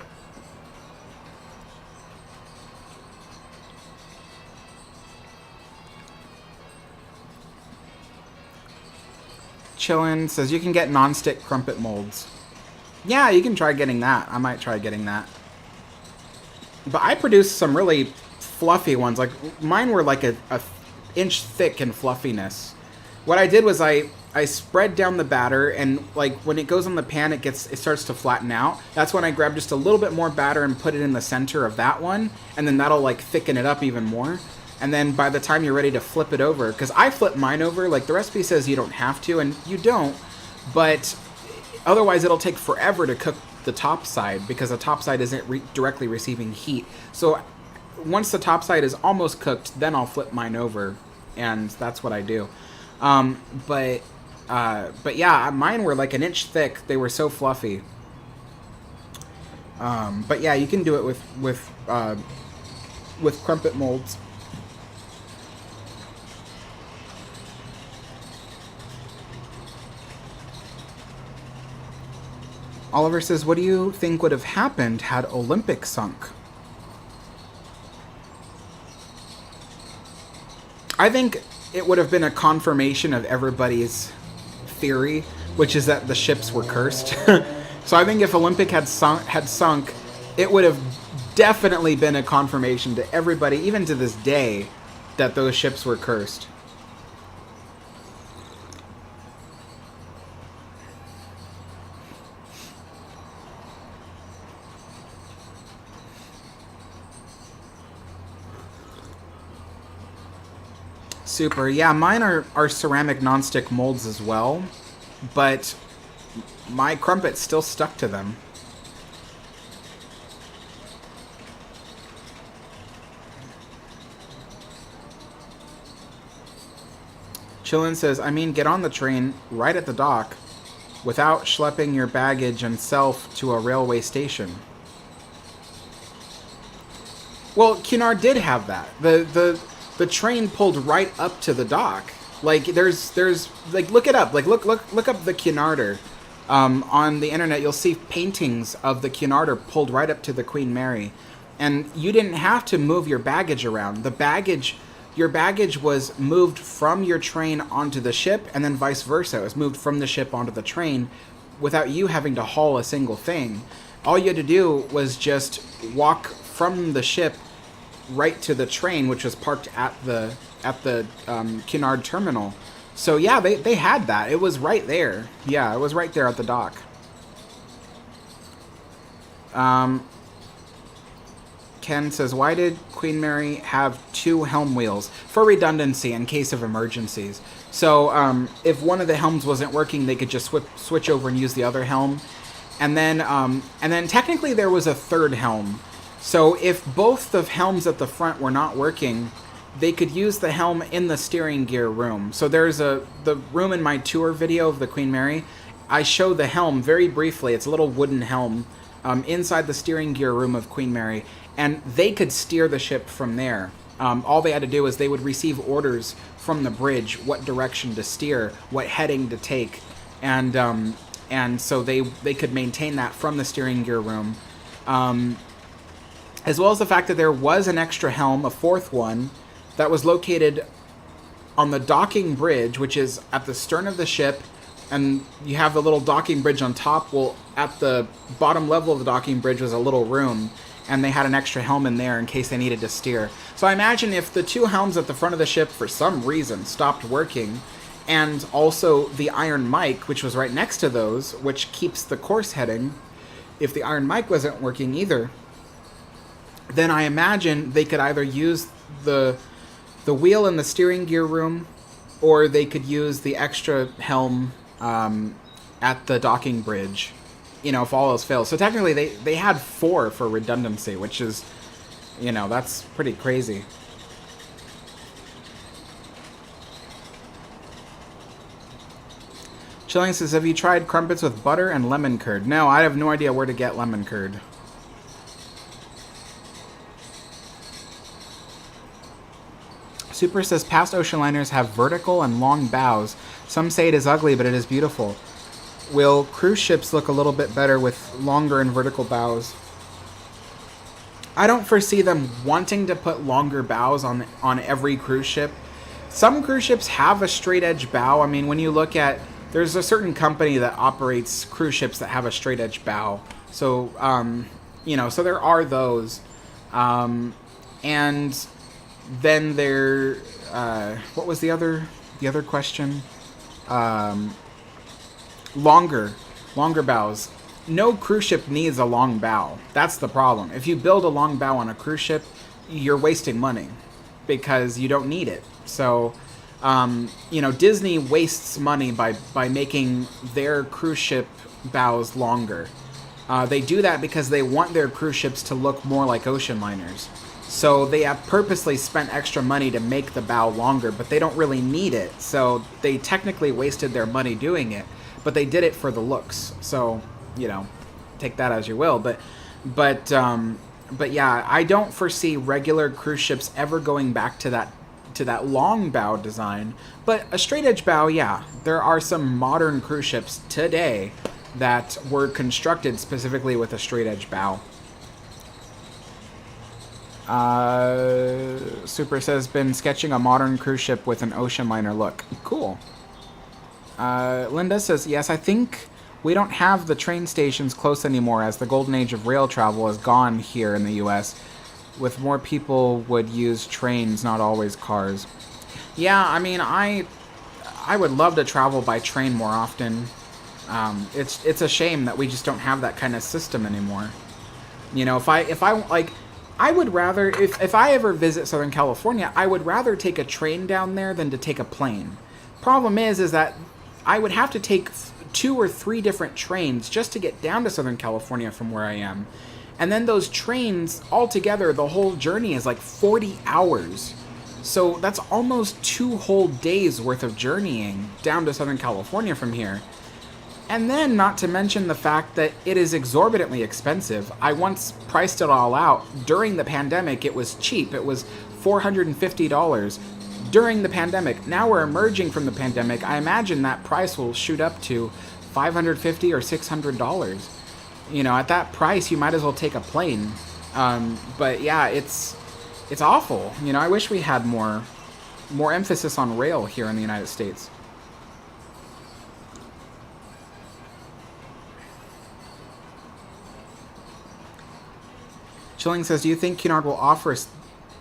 Chillin says you can get non-stick crumpet molds. Yeah, you can try getting that. I might try getting that. But I produced some really fluffy ones. Like, mine were like a inch thick in fluffiness. What I did was I spread down the batter, and like when it goes on the pan, it starts to flatten out. That's when I grab just a little bit more batter and put it in the center of that one, and then that'll like thicken it up even more. And then by the time you're ready to flip it over, because I flip mine over, like the recipe says you don't have to, and you don't, but otherwise it'll take forever to cook the top side because the top side isn't directly receiving heat. So once the top side is almost cooked, then I'll flip mine over, and that's what I do. But yeah, mine were like an inch thick. They were so fluffy. But yeah, you can do it with crumpet molds. Oliver says, what do you think would have happened had Olympic sunk? I think it would have been a confirmation of everybody's theory, which is that the ships were cursed. So I think if Olympic had sunk, it would have definitely been a confirmation to everybody, even to this day, that those ships were cursed. Super. Yeah, mine are ceramic nonstick molds as well, but my crumpet still stuck to them. Chillin says, I mean, get on the train right at the dock without schlepping your baggage and self to a railway station. Well, Cunard did have that. The train pulled right up to the dock. Like there's like look it up. Like look up the Cunarder. On the internet you'll see paintings of the Cunarder pulled right up to the Queen Mary. And you didn't have to move your baggage around. Your baggage was moved from your train onto the ship, and then vice versa. It was moved from the ship onto the train without you having to haul a single thing. All you had to do was just walk from the ship right to the train, which was parked at the Cunard terminal. So yeah, they had that. It was right there. Yeah, it was right there at the dock. Ken says, why did Queen Mary have 2 helm wheels? For redundancy in case of emergencies. So if one of the helms wasn't working, they could just switch over and use the other helm. And then technically there was a third helm. So if both the helms at the front were not working, they could use the helm in the steering gear room. So there's the room in my tour video of the Queen Mary. I show the helm very briefly. It's a little wooden helm inside the steering gear room of Queen Mary, and they could steer the ship from there. All they had to do is they would receive orders from the bridge, what direction to steer, what heading to take, and so they could maintain that from the steering gear room. As well as the fact that there was an extra helm, a 4th one, that was located on the docking bridge, which is at the stern of the ship, and you have the little docking bridge on top. Well, at the bottom level of the docking bridge was a little room, and they had an extra helm in there in case they needed to steer. So I imagine if the 2 helms at the front of the ship, for some reason, stopped working, and also the iron mic, which was right next to those, which keeps the course heading, if the iron mic wasn't working either, then I imagine they could either use the wheel in the steering gear room, or they could use the extra helm at the docking bridge, if all else fails. So technically they had 4 for redundancy, which is, that's pretty crazy. Chilling says, have you tried crumpets with butter and lemon curd? No, I have no idea where to get lemon curd. Super says, past ocean liners have vertical and long bows. Some say it is ugly, but it is beautiful. Will cruise ships look a little bit better with longer and vertical bows? I don't foresee them wanting to put longer bows on every cruise ship. Some cruise ships have a straight edge bow. I mean, when you look at there's a certain company that operates cruise ships that have a straight edge bow. So, you know, so there are those. And then there, what was the other question? Longer bows. No cruise ship needs a long bow. That's the problem. If you build a long bow on a cruise ship, you're wasting money because you don't need it. So, you know, Disney wastes money by making their cruise ship bows longer. They do that because they want their cruise ships to look more like ocean liners. So they have purposely spent extra money to make the bow longer, but they don't really need it. So they technically wasted their money doing it, but they did it for the looks. So, you know, take that as you will. But yeah, I don't foresee regular cruise ships ever going back to that long bow design. But a straight edge bow, yeah, there are some modern cruise ships today that were constructed specifically with a straight edge bow. Super says, been sketching a modern cruise ship with an ocean liner look. Cool. Linda says, yes, I think we don't have the train stations close anymore as the golden age of rail travel is gone here in the US. With more people would use trains, not always cars. Yeah, I mean, I would love to travel by train more often. It's a shame that we just don't have that kind of system anymore. You know, if I like, I would rather, if I ever visit Southern California, I would rather take a train down there than to take a plane. Problem is that I would have to take 2 or 3 different trains just to get down to Southern California from where I am. And then those trains, altogether, the whole journey is like 40 hours. So that's almost 2 whole days worth of journeying down to Southern California from here. And then, not to mention the fact that it is exorbitantly expensive. I once priced it all out. During the pandemic, it was cheap. It was $450 during the pandemic. Now we're emerging from the pandemic. I imagine that price will shoot up to $550 or $600. You know, at that price, you might as well take a plane. But yeah, it's awful. You know, I wish we had more emphasis on rail here in the United States. Chilling says, do you think Cunard will offer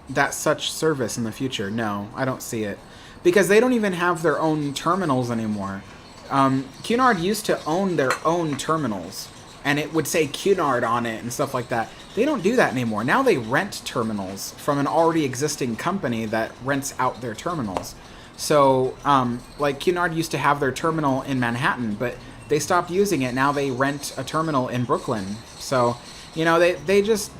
that such service in the future? No, I don't see it. Because they don't even have their own terminals anymore. Cunard used to own their own terminals. And it would say Cunard on it and stuff like that. They don't do that anymore. Now they rent terminals from an already existing company that rents out their terminals. So, like Cunard used to have their terminal in Manhattan, but they stopped using it. Now they rent a terminal in Brooklyn. So, you know, they just...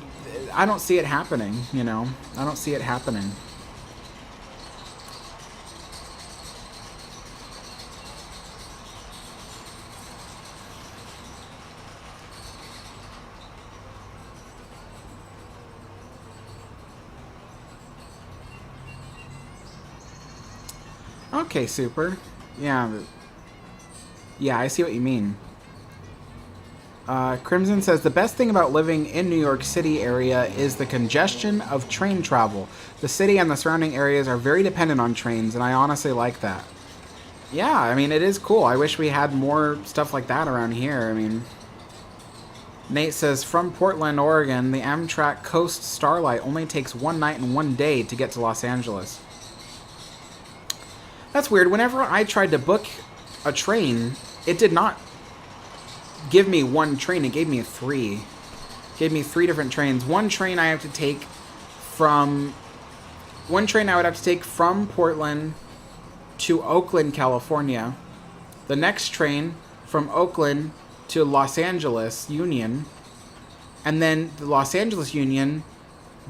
I don't see it happening, you know. I don't see it happening. Okay, super. Yeah. Yeah, I see what you mean. Crimson says, the best thing about living in New York City area is the congestion of train travel. The city and the surrounding areas are very dependent on trains, and I honestly like that. Yeah, I mean, it is cool. I wish we had more stuff like that around here. I mean, Nate says, from Portland, Oregon, the Amtrak Coast Starlight only takes 1 night and 1 day to get to Los Angeles. That's weird. Whenever I tried to book a train, it did not give me 1 train. It gave me 3. It gave me 3 different trains. One train I would have to take from Portland to Oakland, California. The next train from Oakland to Los Angeles Union, and then the Los Angeles Union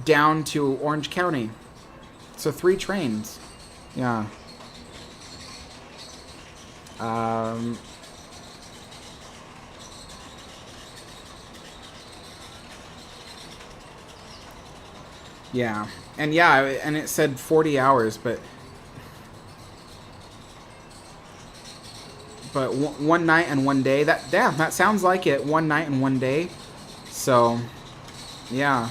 down to Orange County. So 3 trains. Yeah. Yeah, and it said 40 hours, but 1 night and 1 day. That sounds like it. 1 night and 1 day. So, yeah.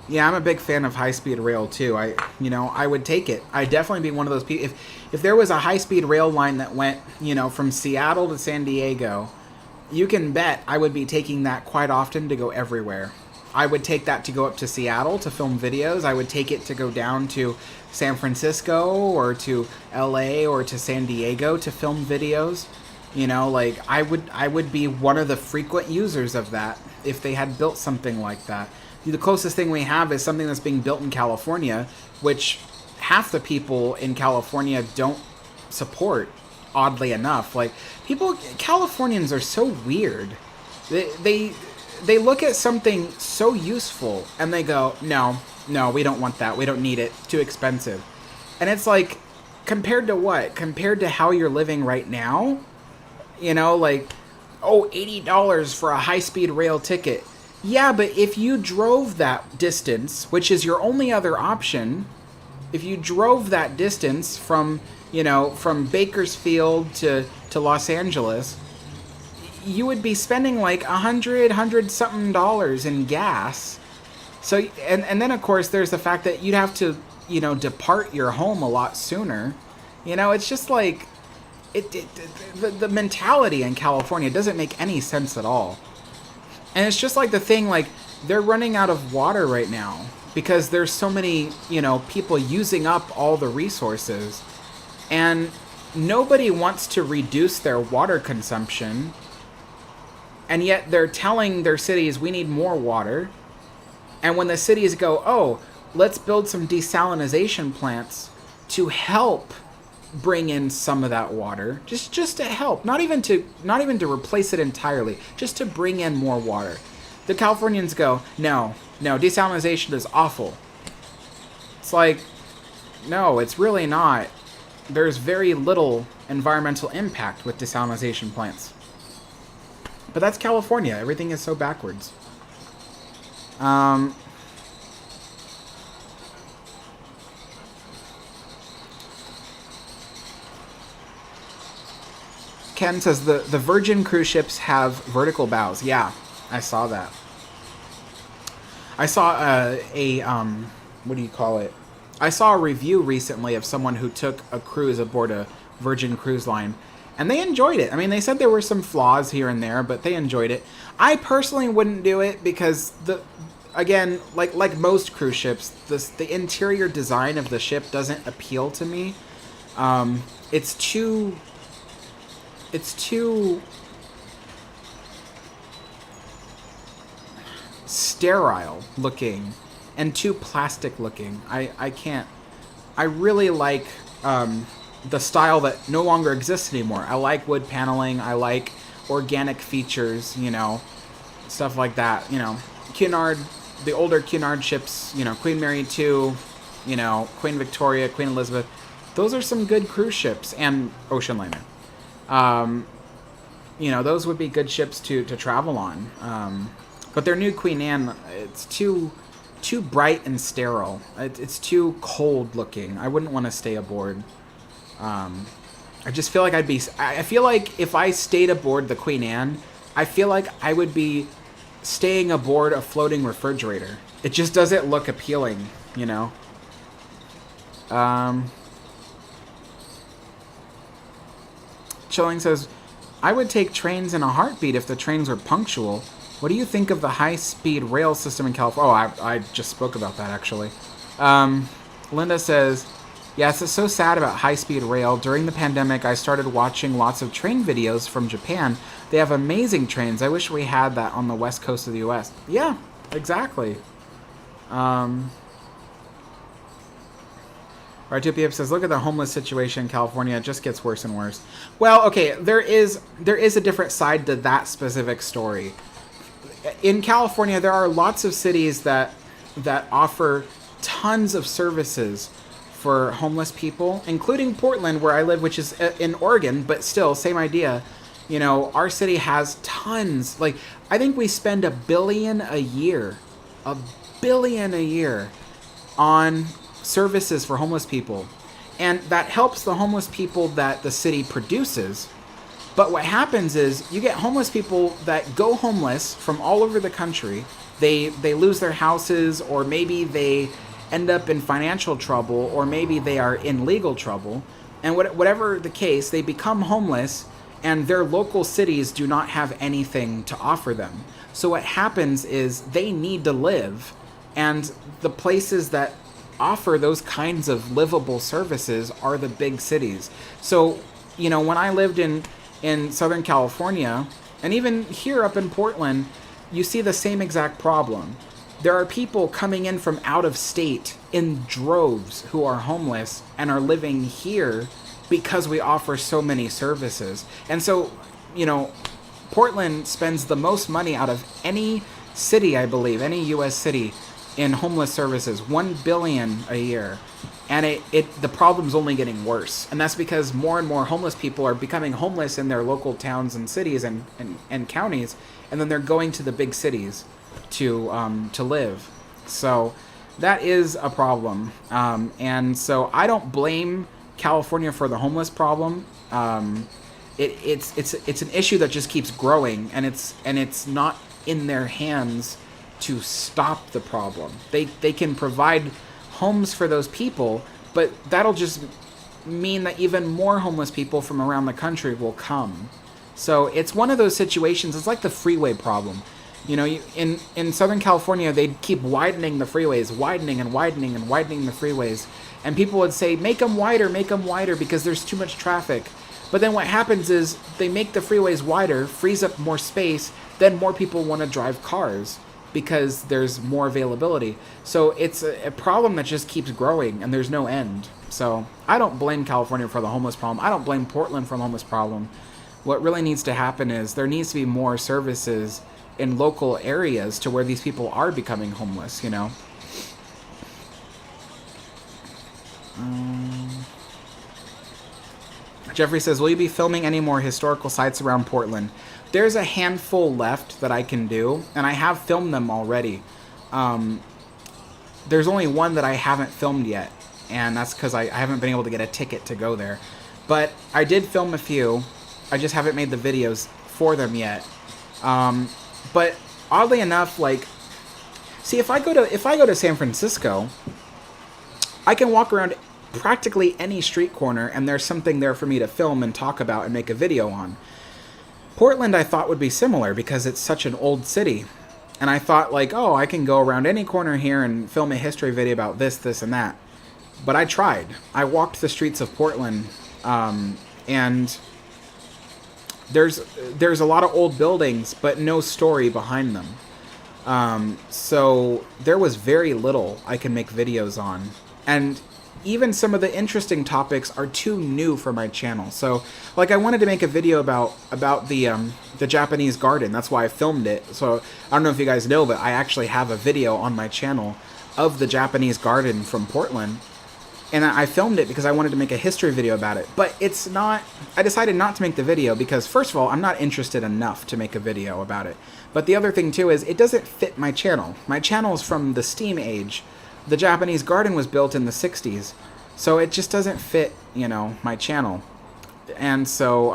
Yeah, I'm a big fan of high-speed rail too. I would take it. I'd definitely be one of those people. If there was a high-speed rail line that went, from Seattle to San Diego, you can bet I would be taking that quite often to go everywhere. I would take that to go up to Seattle to film videos. I would take it to go down to San Francisco or to LA or to San Diego to film videos. I would be one of the frequent users of that if they had built something like that. The closest thing we have is something that's being built in California, which half the people in California don't support, oddly enough. Californians are so weird. They look at something so useful and they go, no, we don't want that. We don't need it. Too expensive. And it's like, compared to what? Compared to how you're living right now? $80 for a high-speed rail ticket. Yeah, but if you drove that distance, which is your only other option, if you drove that distance from Bakersfield to Los Angeles, you would be spending like $100 something in gas. So, and then of course there's the fact that you'd have to, depart your home a lot sooner. It's just like, the mentality in California doesn't make any sense at all. And it's just like the thing, like, they're running out of water right now because there's so many, people using up all the resources. And nobody wants to reduce their water consumption. And yet they're telling their cities, we need more water. And when the cities go, oh, let's build some desalination plants to help bring in some of that water, just to help, not even to replace it entirely, just to bring in more water. The Californians go, no, desalination is awful. It's like, no, it's really not. There's very little environmental impact with desalination plants. But that's California. Everything is so backwards. Ken says the Virgin cruise ships have vertical bows. Yeah, I saw that. I saw what do you call it? I saw a review recently of someone who took a cruise aboard a Virgin cruise line, and they enjoyed it. I mean, they said there were some flaws here and there, but they enjoyed it. I personally wouldn't do it because again, like most cruise ships, the interior design of the ship doesn't appeal to me. It's too sterile looking and too plastic looking. I can't. I really like the style that no longer exists anymore. I like wood paneling. I like organic features, stuff like that. Cunard, the older Cunard ships, Queen Mary 2, Queen Victoria, Queen Elizabeth. Those are some good cruise ships, and ocean liner. Those would be good ships to travel on. But their new Queen Anne, it's too bright and sterile. It's too cold looking. I wouldn't want to stay aboard. I just feel like I feel like if I stayed aboard the Queen Anne, I feel like I would be staying aboard a floating refrigerator. It just doesn't look appealing, Chilling says, I would take trains in a heartbeat if the trains were punctual. What do you think of the high-speed rail system in California? Oh, I just spoke about that, actually. Linda says, yes, it's so sad about high-speed rail. During the pandemic, I started watching lots of train videos from Japan. They have amazing trains. I wish we had that on the west coast of the U.S. Yeah, exactly. R2PF says, look at the homeless situation in California. It just gets worse and worse. Well, okay, there is a different side to that specific story. In California, there are lots of cities that offer tons of services for homeless people, including Portland, where I live, which is in Oregon, but still, same idea. Our city has tons. I think we spend $1 billion a year on services for homeless people. And that helps the homeless people that the city produces. But what happens is you get homeless people that go homeless from all over the country, they lose their houses, or maybe they end up in financial trouble, or maybe they are in legal trouble, and whatever the case, they become homeless, and their local cities do not have anything to offer them. So what happens is they need to live, and the places that offer those kinds of livable services are the big cities. So, you know, when I lived in Southern California, and even here up in Portland, you see the same exact problem. There are people coming in from out of state in droves who are homeless and are living here because we offer so many services. And so, you know, Portland spends the most money out of any city, I believe, any U.S. city, in homeless services, $1 billion a year. And the problem's only getting worse. And that's because more and more homeless people are becoming homeless in their local towns and cities and counties, and then they're going to the big cities to live. So that is a problem. And so I don't blame California for the homeless problem. It's an issue that just keeps growing, and it's not in their hands to stop the problem. They can provide homes for those people, but that'll just mean that even more homeless people from around the country will come. So it's one of those situations. It's like the freeway problem. You know, in Southern California, they'd keep widening the freeways, widening and widening and widening the freeways. And people would say, make them wider, because there's too much traffic. But then what happens is they make the freeways wider, frees up more space, then more people want to drive cars because there's more availability. So it's a problem that just keeps growing, and there's no end. So I don't blame California for the homeless problem. I don't blame Portland for the homeless problem. What really needs to happen is there needs to be more services in local areas to where these people are becoming homeless, you know. Jeffrey says, will you be filming any more historical sites around Portland? There's a handful left that I can do, and I have filmed them already. There's only one that I haven't filmed yet, and that's because I haven't been able to get a ticket to go there. But I did film a few. I just haven't made the videos for them yet. But oddly enough, like, see, if I go to San Francisco, I can walk around practically any street corner, and there's something there for me to film and talk about and make a video on. Portland, I thought, would be similar because it's such an old city. And I thought, like, oh, I can go around any corner here and film a history video about this, this, and that. But I tried. I walked the streets of Portland, and there's a lot of old buildings, but no story behind them. So there was very little I can make videos on. And even some of the interesting topics are too new for my channel. So, like, I wanted to make a video about the Japanese garden. That's why I filmed it. So I don't know if you guys know, but I actually have a video on my channel of the Japanese garden from Portland. And I filmed it because I wanted to make a history video about it. But it's not... I decided not to make the video because, first of all, I'm not interested enough to make a video about it. But the other thing, too, is it doesn't fit my channel. My channel is from the Steam Age. The Japanese garden was built in the 60s. So it just doesn't fit, you know, my channel. And so,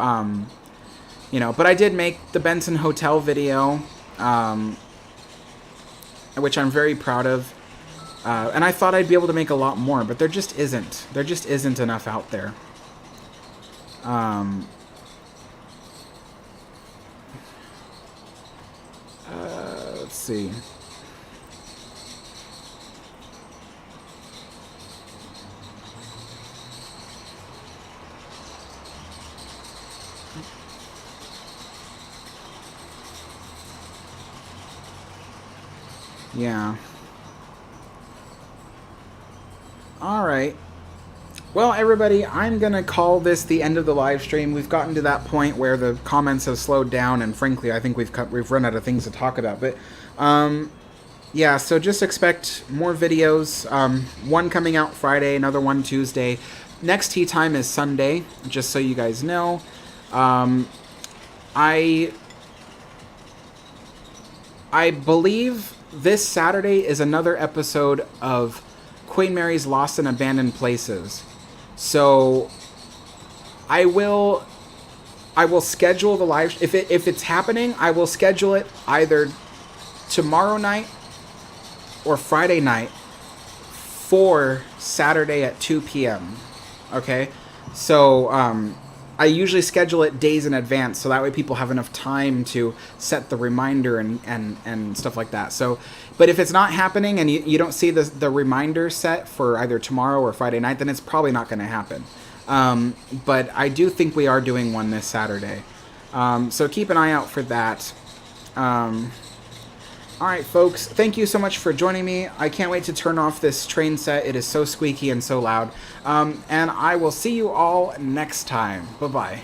you know, but I did make the Benson Hotel video, which I'm very proud of. And I thought I'd be able to make a lot more, but there just isn't. There just isn't enough out there. Let's see. Yeah. All right. Well, everybody, I'm going to call this the end of the live stream. We've gotten to that point where the comments have slowed down, and frankly, I think we've run out of things to talk about. But yeah, so just expect more videos. One coming out Friday, another one Tuesday. Next tea time is Sunday, just so you guys know. I believe this Saturday is another episode of Queen Mary's Lost and Abandoned Places. So I will schedule the live... If it's happening, I will schedule it either tomorrow night or Friday night for Saturday at 2 p.m. Okay? So I usually schedule it days in advance, so that way people have enough time to set the reminder and stuff like that. So, but if it's not happening and you don't see the reminder set for either tomorrow or Friday night, then it's probably not going to happen. But I do think we are doing one this Saturday. So keep an eye out for that. All right, folks, thank you so much for joining me. I can't wait to turn off this train set. It is so squeaky and so loud. And I will see you all next time. Bye-bye.